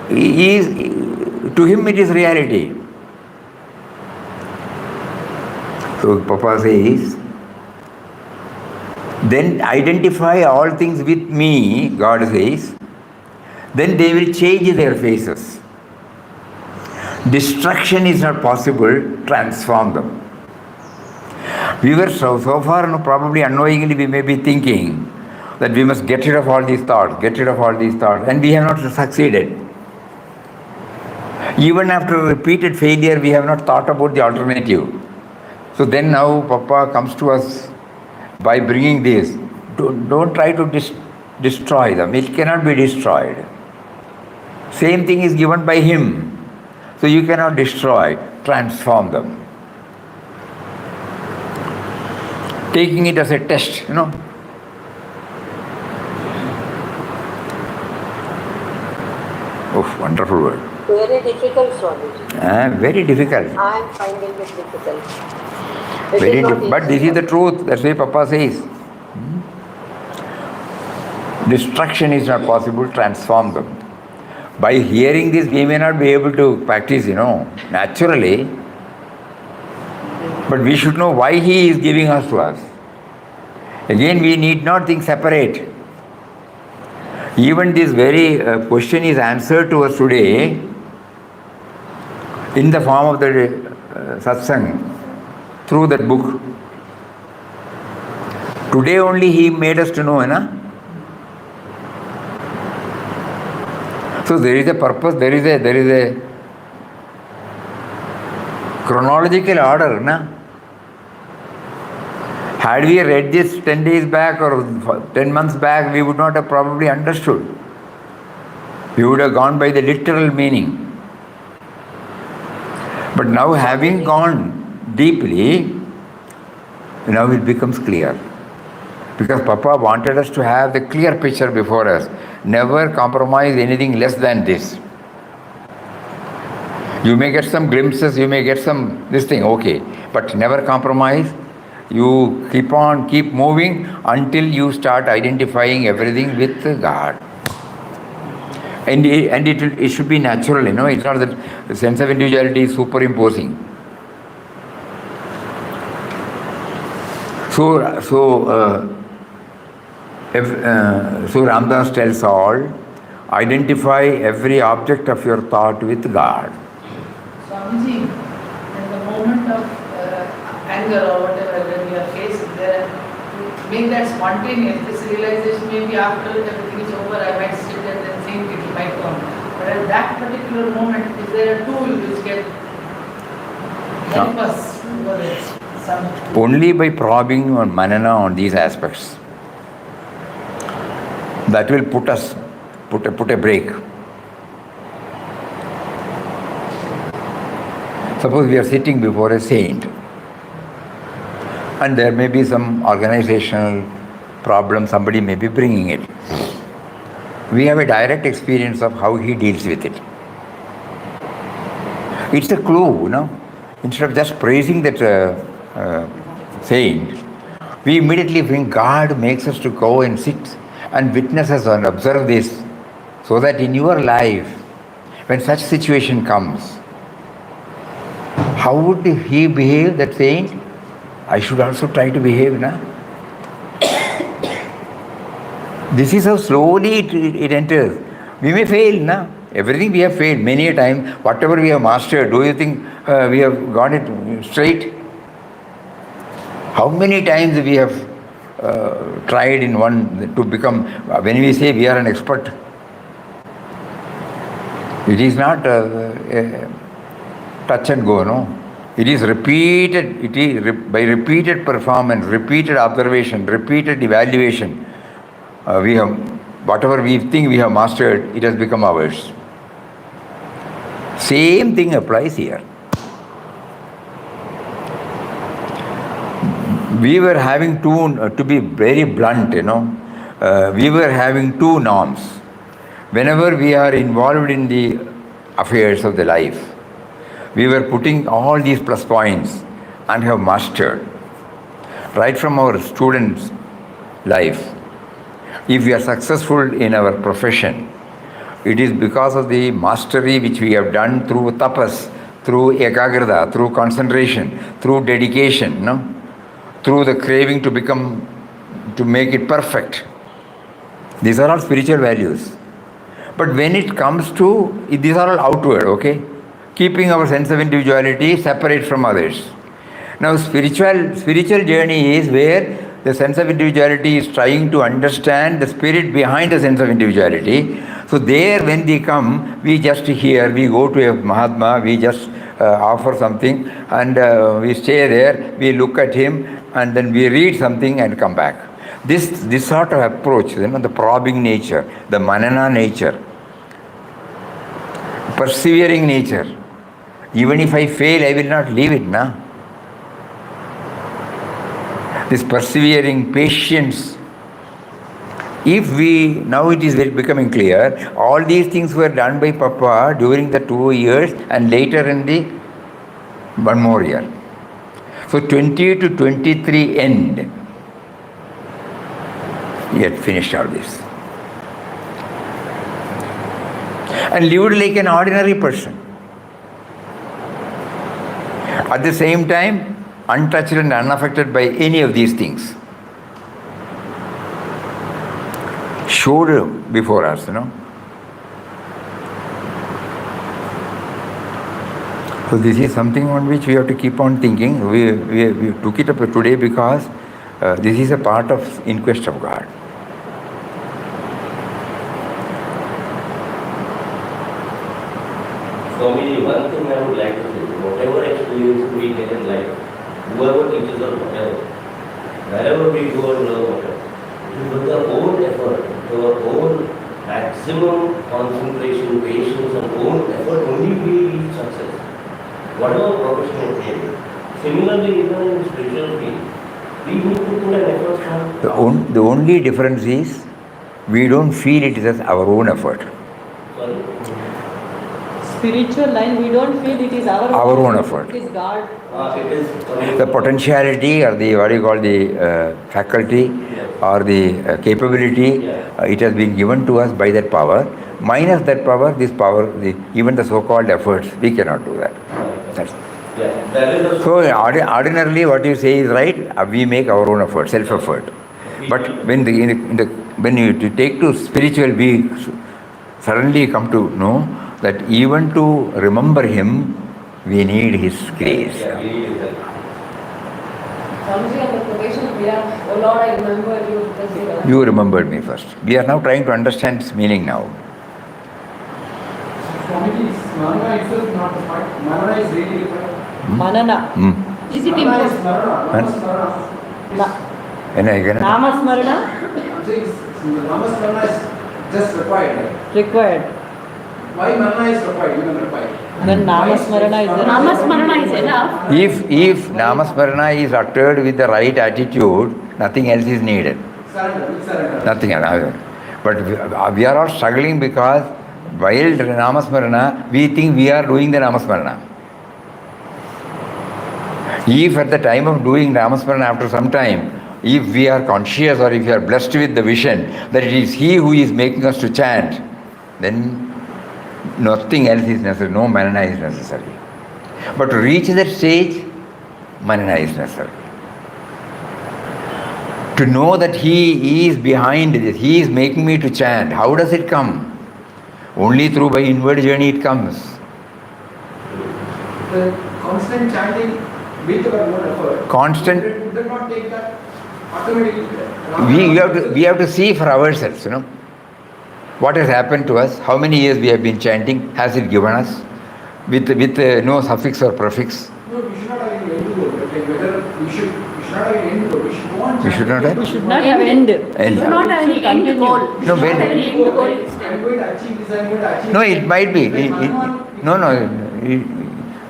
S1: To him it is reality. So Papa says, then identify all things with me, God says, then they will change their faces. Destruction is not possible, transform them. We were so far, probably unknowingly we may be thinking that we must get rid of all these thoughts, and we have not succeeded. Even after repeated failure, we have not thought about the alternative. So then now Papa comes to us by bringing this. Don't try to destroy them. It cannot be destroyed. Same thing is given by him. So you cannot destroy, transform them. Taking it as a test, Oh, wonderful word.
S3: Very difficult, Swamiji.
S1: Very difficult.
S3: I am finding it difficult.
S1: But this is the truth. That's why Papa says. Destruction is not possible, transform them. By hearing this, we may not be able to practice, naturally. But we should know why he is giving us to us. Again, we need not think separate. Even this very question is answered to us today in the form of the Satsang, through that book. Today only he made us to know, So there is a purpose, there is a chronological order, Had we read this 10 days back or 10 months back, we would not have probably understood. We would have gone by the literal meaning. But now, having gone deeply, now it becomes clear. Because Papa wanted us to have the clear picture before us. Never compromise anything less than this. You may get some glimpses, you may get some this thing, okay. But never compromise. You keep moving until you start identifying everything with God. And it should be natural, It's not that the sense of individuality is superimposing. So Ramdas tells all, identify every object of your thought with God.
S5: Swamiji, in the moment of anger or whatever, when you are faced there, make that spontaneous. This realization maybe after everything is over, I might sit and then think it might come. But at that particular moment, is there a tool which can help us over it?
S1: Only by probing on manana on these aspects. That will put a break. Suppose we are sitting before a saint, and there may be some organizational problem, somebody may be bringing it. We have a direct experience of how he deals with it. It's a clue, Instead of just praising that saint, we immediately think God makes us to go and sit and witness us and observe this, so that in your life, when such situation comes, how would he behave, that saint? I should also try to behave, This is how slowly it enters. We may fail, Everything we have failed many a time. Whatever we have mastered, do you think we have got it straight? How many times we have tried in one to become, when we say we are an expert, it is not touch and go, no. It is repeated, by repeated performance, repeated observation, repeated evaluation, we have, whatever we think we have mastered, it has become ours. Same thing applies here. We were having to be very blunt, we were having two norms. Whenever we are involved in the affairs of the life, we were putting all these plus points and have mastered. Right from our students' life, if we are successful in our profession, it is because of the mastery which we have done through tapas, through ekagrata, through concentration, through dedication, through the craving to make it perfect. These are all spiritual values. But when it comes to, these are all outward, okay? Keeping our sense of individuality separate from others. Now spiritual journey is where the sense of individuality is trying to understand the spirit behind the sense of individuality. So there when they come, we just hear, we go to a Mahatma, we just offer something and we stay there, we look at him and then we read something and come back. This sort of approach, the probing nature, the manana nature, persevering nature. Even if I fail, I will not leave it, na? This persevering patience. If we, now it is becoming clear, all these things were done by Papa during the 2 years and later in the 1 more year. So 20 to 23 end, he had finished all this. And lived like an ordinary person. At the same time, untouched and unaffected by any of these things. Showed before us, So this is something on which we have to keep on thinking. We took it up today because this is a part of In Quest of God.
S7: Swamiji, one thing I would like to say, whatever experience we get in life, whoever teaches us whatever, wherever we go and learn whatever, with our own effort, with our own maximum concentration, patience and own effort, only we reach success. Whatever profession it is. Similarly, even in spiritual field, we need to put an effort from
S1: the only difference is, we don't feel it is as our own effort.
S7: Sorry.
S4: Spiritual line, we don't feel it is our
S1: own effort.
S4: It is God.
S7: It is
S1: The potentiality or the, what you call the faculty or the capability, it has been given to us by that power. Minus that power, this power, even the so-called efforts, we cannot do that. So ordinarily what you say is right, we make our own effort, self-effort. But when you take to spiritual, we suddenly come to know that even to remember him, we need his grace.
S3: Swamiji, on the probation, we are, oh Lord, I remember you because
S1: You remembered me first. We are now trying to understand its meaning now.
S8: Swamiji, Manana itself not the point. Manana is really required.
S4: Manana. Is it
S8: Manana is
S4: important?
S8: Manana.
S4: Namasmarana?
S8: I'm saying Namasmarana is just required.
S4: Required.
S8: Why Manana is required? Even required.
S4: When Namasmarana is there.
S9: Namasmarana is enough.
S1: If Namasmarana is uttered with the right attitude, nothing else is needed.
S8: Surrender.
S1: Nothing else. But we are all struggling because while Namasmarana, we think we are doing the Namasmarana. If at the time of doing Namasmarana after some time, if we are conscious or if we are blessed with the vision that it is he who is making us to chant, then nothing else is necessary, no manana is necessary. But to reach that stage, manana is necessary. To know that he is behind this, he is making me to chant, how does it come? Only through by inward journey it comes.
S8: The constant chanting with our own effort.
S1: Constant.
S8: Would that not take that automatically?
S1: We have to see for ourselves, what has happened to us, how many years we have been chanting, has it given us, with no suffix or prefix.
S8: No, we should not have any end to it. Like whether we should not have any end to it. We should go on.
S1: We should not have.
S4: We should not have end.
S1: End.
S3: We should not have any end goal. We
S1: No,
S3: should not
S1: when-
S3: have any end goal.
S8: I'm going to achieve this. I'm going to achieve.
S1: No, it might be.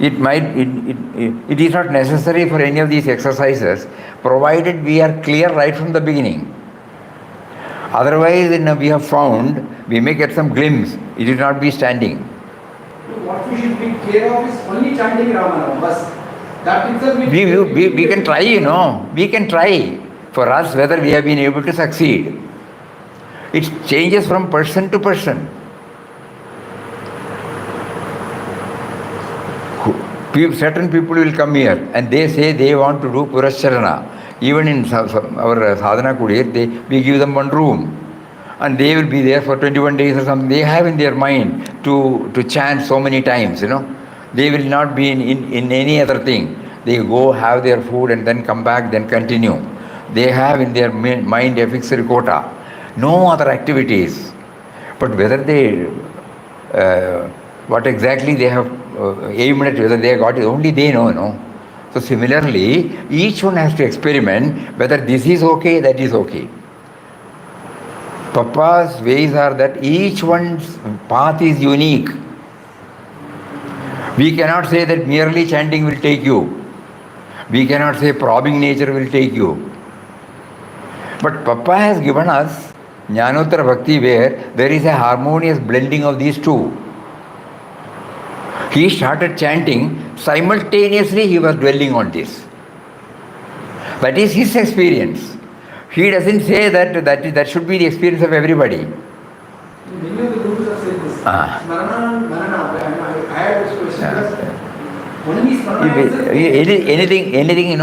S1: It might. It is not necessary for any of these exercises, provided we are clear right from the beginning. Otherwise, we have found we may get some glimpse. It will not be standing.
S8: What we should be clear of is only chanting Ramanam. Bas. That itself
S1: We can try, We can try. For us, whether we have been able to succeed. It changes from person to person. Certain people will come here and they say they want to do Purascharana. Even in our sadhana kudir, we give them one room. And they will be there for 21 days or something. They have in their mind to chant so many times, They will not be in any other thing. They go have their food and then come back, then continue. They have in their mind a fixed quota. No other activities. But whether they, what exactly they have aimed at, whether they got it, only they know, So similarly, each one has to experiment whether this is okay, that is okay. Papa's ways are that each one's path is unique. We cannot say that merely chanting will take you. We cannot say probing nature will take you. But Papa has given us Jnanottara Bhakti where there is a harmonious blending of these two. He started chanting, simultaneously he was dwelling on this. That is his experience. He doesn't say that should be the experience of everybody.
S8: Many of the gurus have said this. Manana, I had this question. Only
S1: Anything,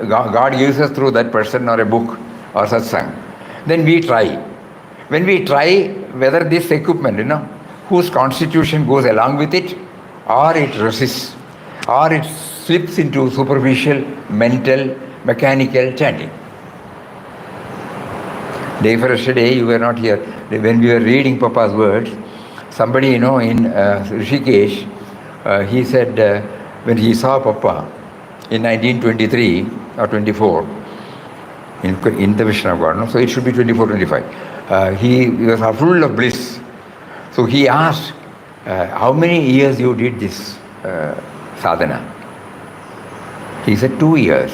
S1: God gives us through that person or a book or satsang. Then we try. When we try, whether this equipment, whose constitution goes along with it, or it resists, or it slips into superficial, mental, mechanical chanting. Day for yesterday, you were not here. When we were reading Papa's words, somebody, in Rishikesh, he said when he saw Papa in 1923 or 24 in the vision of God, so it should be 24, 25. He was full of bliss. So he asked, how many years you did this sadhana? He said, 2 years.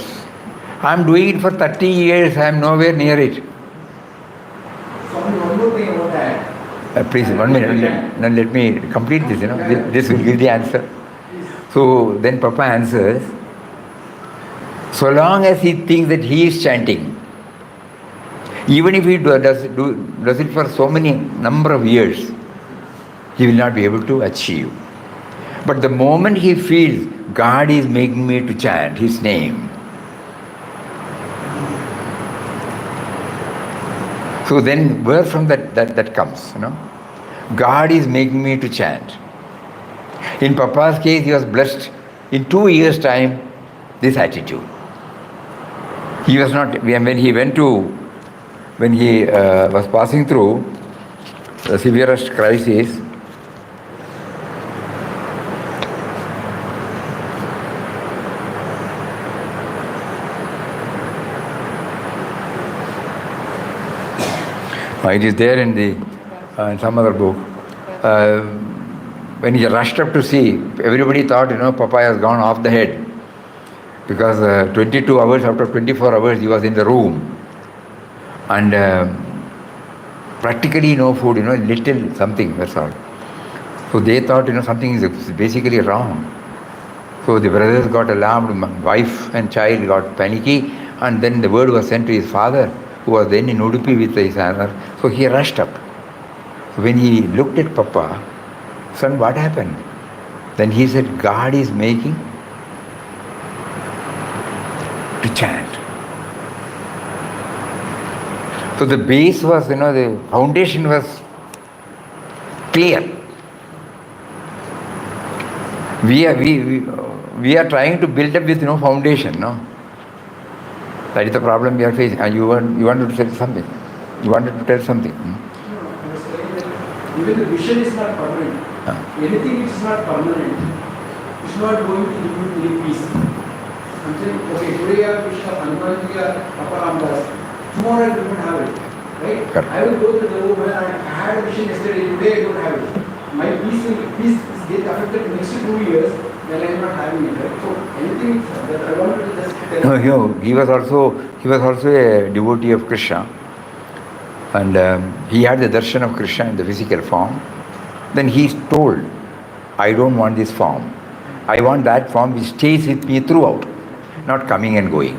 S1: I'm doing it for 30 years, I'm nowhere near it.
S8: One more thing about that.
S1: Please, 1 minute. Let me complete this, This will give the answer. So then Papa answers, so long as he thinks that he is chanting, even if he does it for so many number of years, he will not be able to achieve. But the moment he feels God is making me to chant His name, so then where from that comes, God is making me to chant. In Papa's case, he was blessed in 2 years' time this attitude. He was not, when he was passing through the severest crisis, it is there in some other book. When he rushed up to see, everybody thought, Papa has gone off the head. Because 22 hours after 24 hours he was in the room. And practically no food, little something, that's all. So they thought, something is basically wrong. So the brothers got alarmed, wife and child got panicky, and then the word was sent to his father, who was then in Udupi with his father. So he rushed up. When he looked at Papa, son, what happened? Then he said, God is making to chant. So the base was, the foundation was clear. We are trying to build up with no foundation, no? That is the problem we are facing. And you wanted to say something. You wanted to tell something.
S8: No, I was saying that even the vision is not permanent. Anything which is not permanent is not going to give you any peace. I'm saying, okay, today I have vision of Hanumanji or Papa Ramdas. Tomorrow I don't have it. Right?
S1: Correct.
S8: I will go to the room and I had a vision yesterday, today I don't have it. My peace is get affected next 2 years, then I am not having it. Right? So anything that I wanted to just tell.
S1: No, he was also a devotee of Krishna. And he had the darshan of Krishna in the physical form. Then he is told, I don't want this form. I want that form which stays with me throughout, not coming and going.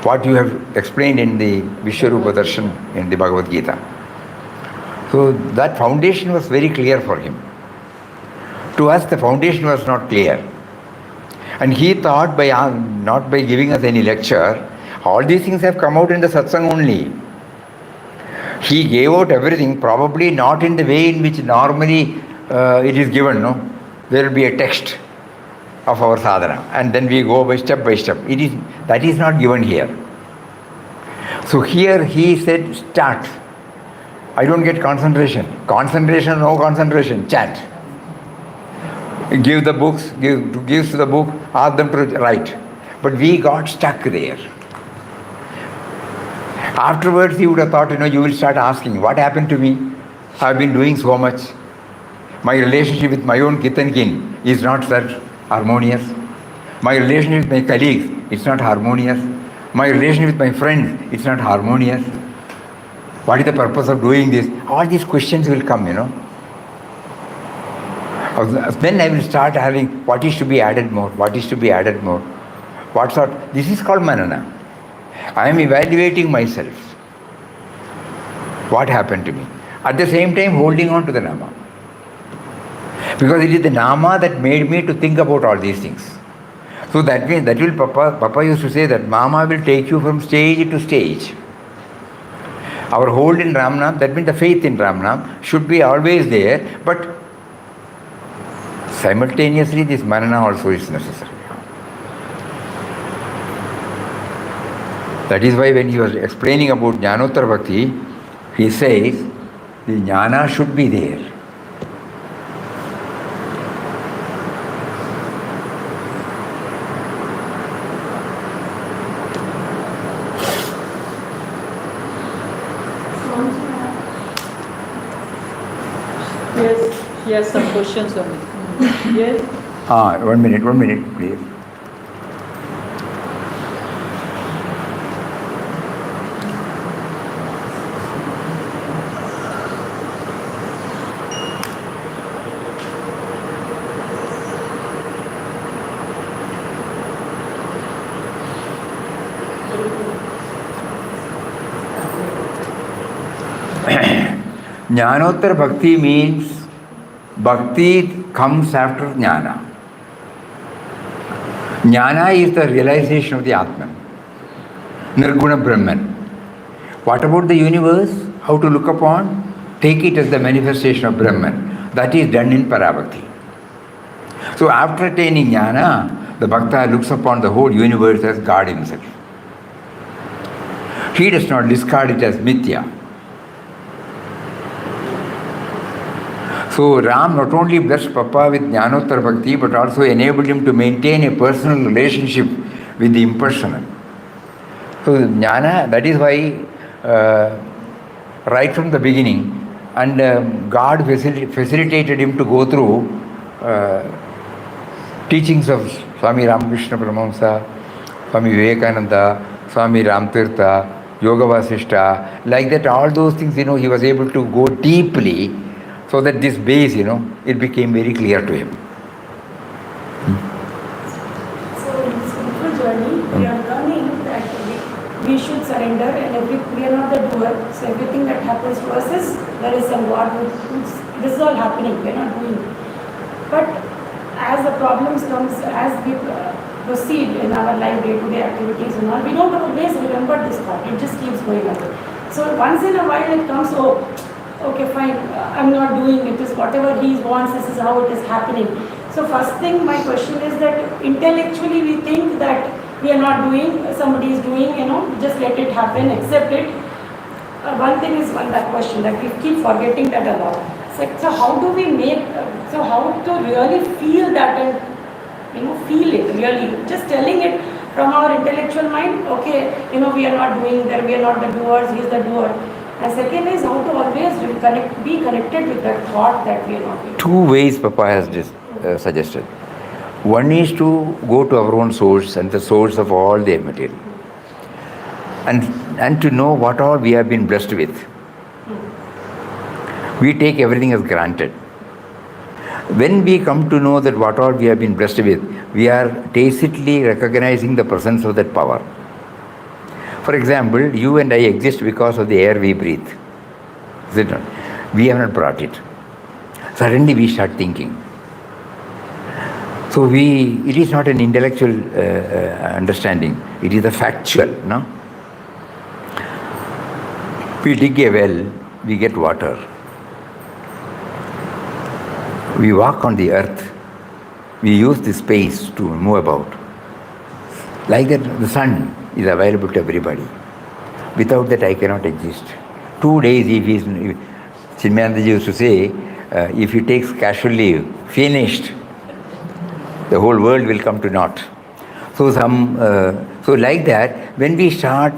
S1: What you have explained in the Vishwarupa darshan in the Bhagavad Gita. So that foundation was very clear for him. To us, the foundation was not clear. And he thought not by giving us any lecture, all these things have come out in the Satsang only. He gave out everything, probably not in the way in which normally it is given, no? There will be a text of our sadhana and then we go by step. That is not given here. So here he said, start. I don't get concentration. Concentration, no concentration, chant. Give the books, gives the book, ask them to write. But we got stuck there. Afterwards, he would have thought, you will start asking, what happened to me? I've been doing so much. My relationship with my own kith and kin is not that harmonious. My relationship with my colleagues, it's not harmonious. My relationship with my friends, it's not harmonious. What is the purpose of doing this? All these questions will come, Then I will start having what is to be added more, what is to be added more. This is called manana. I am evaluating myself. What happened to me? At the same time holding on to the nama. Because it is the nama that made me to think about all these things. So that means, Papa used to say that Mama will take you from stage to stage. Our hold in Ramnam, that means the faith in Ramnam, should be always there, but simultaneously this manana also is necessary. That is why when he was explaining about Jnanottara Bhakti, he says, the jnana should be there.
S4: Yes, he has some questions on it. Yes.
S1: 1 minute, please. Jnanottara Bhakti means Bhakti comes after Jnana. Jnana is the realization of the Atman, Nirguna Brahman. What about the universe? How to look upon? Take it as the manifestation of Brahman. That is done in Parabhakti. So after attaining Jnana, the Bhakta looks upon the whole universe as God himself. He does not discard it as Mithya. So Ram not only blessed Papa with Jnanottara Bhakti, but also enabled him to maintain a personal relationship with the impersonal. So Jnana, that is why right from the beginning, and God facilitated him to go through teachings of Swami Ramakrishna Paramahamsa, Swami Vivekananda, Swami Ramtirtha, Yoga Vasishta, like that, all those things, he was able to go deeply. So that this base, it became very clear to him.
S3: So in this beautiful journey, we are learning that we should surrender and we are not the doer. So everything that happens to us is, there is some God this is all happening, we are not doing. But as the problems comes, as we proceed in our life, day-to-day activities and all, we don't always remember this thought. It just keeps going away. So once in a while it comes, okay, fine, I'm not doing it, is whatever he wants, this is how it is happening. So first thing, my question is that intellectually we think that we are not doing, somebody is doing, just let it happen, accept it. One thing is that question, that we keep forgetting that a lot. So how do we make, so how to really feel that and, feel it really, just telling it from our intellectual mind, okay, we are not doing that, we are not the doers, he is the doer. And second is how to always be connected with that thought that we are not doing.
S1: Two ways Papa has suggested. One is to go to our own source and the source of all the material. And to know what all we have been blessed with. We take everything as granted. When we come to know that what all we have been blessed with, we are tacitly recognizing the presence of that power. For example, you and I exist because of the air we breathe. Is it not? We have not brought it. Suddenly we start thinking. So it is not an intellectual understanding, it is a factual, no? We dig a well, we get water. We walk on the earth, we use the space to move about. Like that, the sun is available to everybody. Without that, I cannot exist. 2 days, Chinmayanandaji used to say, if he takes casual leave, finished, the whole world will come to naught. So like that, when we start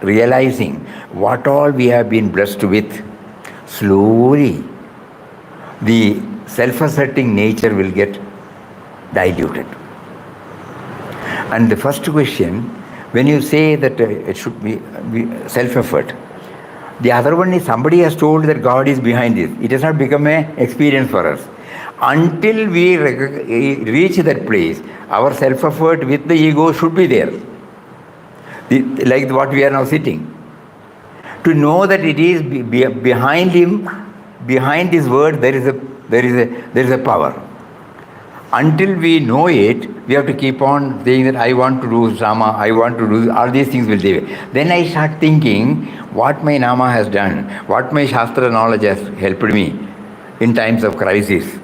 S1: realizing what all we have been blessed with, slowly the self-asserting nature will get diluted. And the first question, when you say that it should be self-effort, the other one is somebody has told that God is behind this. It has not become an experience for us. Until we reach that place, our self-effort with the ego should be there. Like what we are now sitting. To know that it is behind him, behind his word, there is a power. Until we know it, we have to keep on saying that I want to do Sama, I want to do, all these things will do. Then I start thinking what my Nama has done, what my Shastra knowledge has helped me in times of crisis.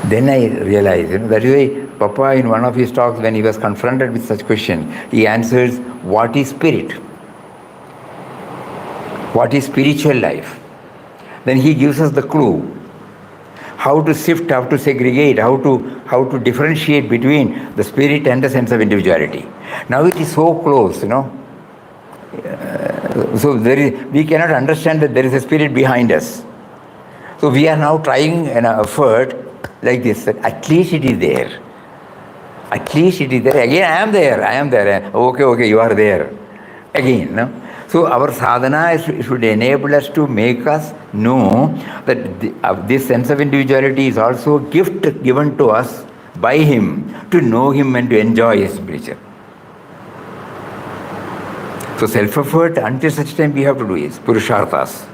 S1: Then I realize, that is why Papa in one of his talks, when he was confronted with such question, he answers, what is spirit? What is spiritual life? Then he gives us the clue. How to sift, how to segregate, how to differentiate between the spirit and the sense of individuality. Now it is so close, so we cannot understand that there is a spirit behind us. So we are now trying an effort like this, that at least it is there. At least it is there. Again, I am there. Okay, you are there. Again, no? So our sadhana should enable us to make us know that this sense of individuality is also a gift given to us by him to know him and to enjoy his nature. So self-effort, until such time we have to do is purusharthas.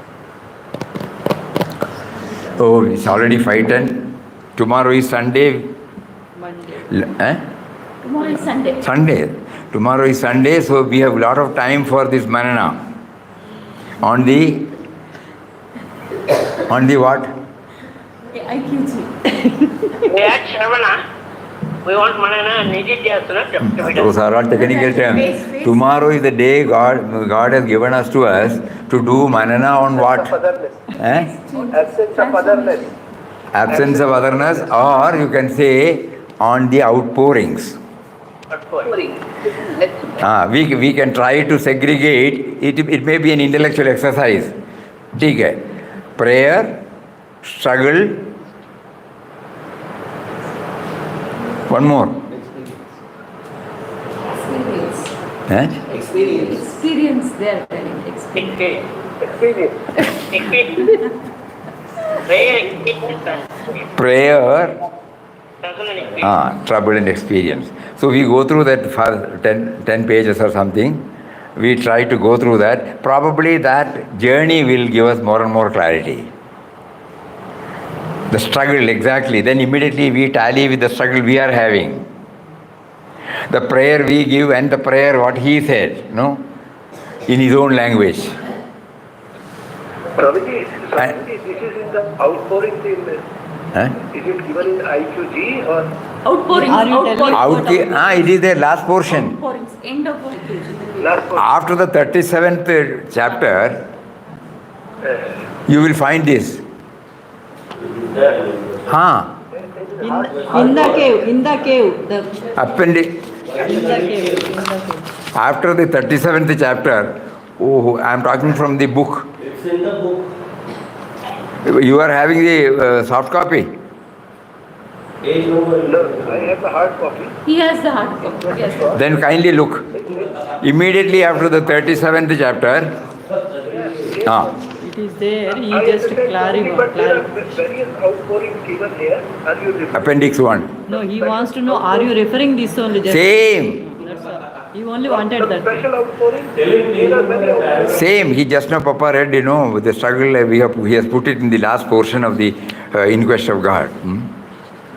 S1: Oh, it's already 5:10. Tomorrow is Sunday.
S4: Monday.
S3: Tomorrow is Sunday.
S1: Sunday. Tomorrow is Sunday, so we have a lot of time for this manana. On the what?
S3: IQG.
S2: We had Shravana. We want Manana and Nididhyasana to be done.
S1: Those are all technical terms. Tomorrow is the day God has given us to us to do manana on what?
S6: Absence of otherness.
S1: Absence of otherness, or you can say on the outpourings. We can try to segregate. It may be an intellectual exercise. Okay. Prayer, struggle. One more.
S3: Experience they are telling.
S2: Experience. Prayer,
S1: Trouble and experience. So we go through that for 10 pages or something. We try to go through that. Probably that journey will give us more and more clarity. The struggle, exactly. Then immediately we tally with the struggle we are having. The prayer we give and the prayer what he said, in his own language.
S6: Swamiji, this is in the outpourings in,
S1: Huh?
S6: is it given in IQG or?
S4: Outpouring. Are you telling?
S1: It is the last portion.
S4: Outpourings. End of
S6: Last one.
S1: After the 37th chapter, you will find this. Huh?
S4: In the cave, the
S1: Appendix.
S4: in the cave.
S1: After the 37th chapter, I am talking from the book.
S7: It's in the book.
S1: You are having the soft copy?
S7: Page number.
S6: No, I have the hard copy.
S4: He has the hard copy. Yes.
S1: Then kindly look. Immediately after the 37th chapter,
S4: It is there. He
S6: I
S4: just
S6: understand, but there are
S4: clarified.
S6: various outpourings given here. Are you referring?
S1: Appendix 1.
S4: No, he wants to know, are you referring this only? Just
S1: Same.
S4: That's all. He only wanted
S6: Some
S4: that.
S6: special outpouring?
S7: Tell him
S6: There are many outpourings.
S1: Same. He just now, Papa read, with the struggle, he has put it in the last portion of the Inquest of God.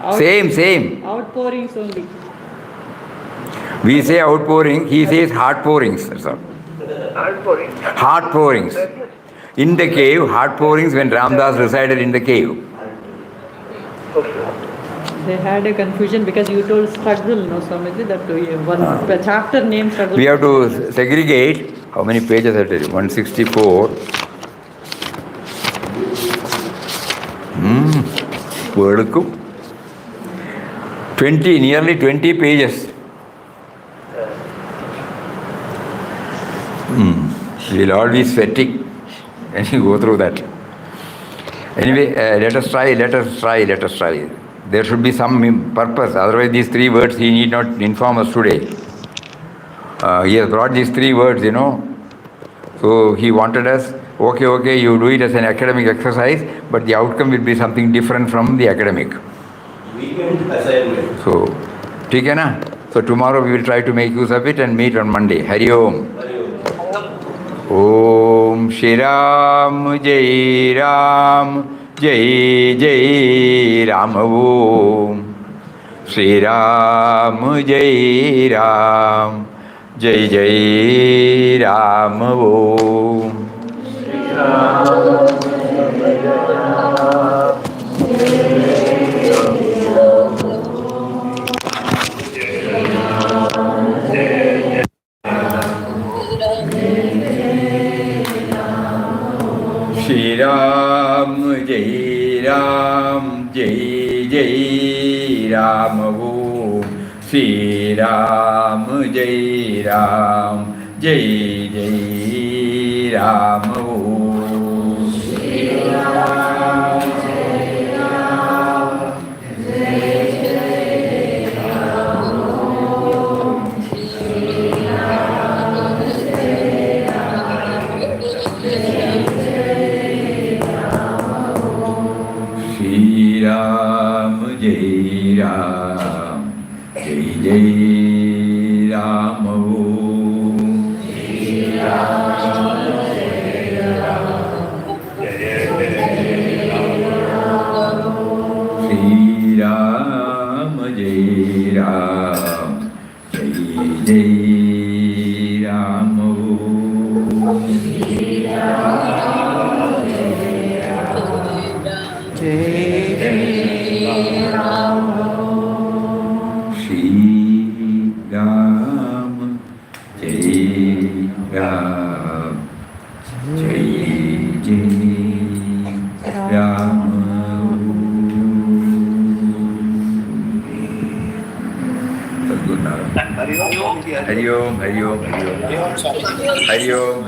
S4: Out-
S1: Same.
S4: Outpourings only.
S1: We say outpouring, he says heart pourings. That's all.
S6: Outpourings.
S1: Heart pourings. In the cave, heart pourings when Ramdas resided in the cave.
S6: Okay.
S4: They had a confusion because you told struggle, no, Swamiji, that one chapter name struggle.
S1: We have to segregate. How many pages are there? 164. Vedukum. nearly 20 pages. We'll all be sweating when you go through that. Anyway, let us try. There should be some purpose. Otherwise, these 3 words he need not inform us today. He has brought these 3 words, So he wanted us, okay, you do it as an academic exercise, but the outcome will be something different from the academic.
S7: Weekend assignment.
S1: So, ठीक है ना? So tomorrow we will try to make use of it and meet on Monday. Hari Om. Om Shri Ram Jai Ram Jai Jai Ram Om Shri Ram Jai Ram Jai Jai Ram Om Shri Ram Jai Ram Jai Jai Ram Om Shri Ram Jai Ram Jai Jai Ram Om Shri Ram Jai Ram Jai Jai Ram Om Shri Ram Jai Ram Shri Ram Jai Ram Jai Jai Ram Om Shri Ram Jai Ram Jai Ram Jai Ram Jai Jai Ram Om Shri Ram Jai Ram Shri Ram Jai Ram Jai Jai Ram Hari Om, Hari Om, Hari Om, Hari Om, Hari Om.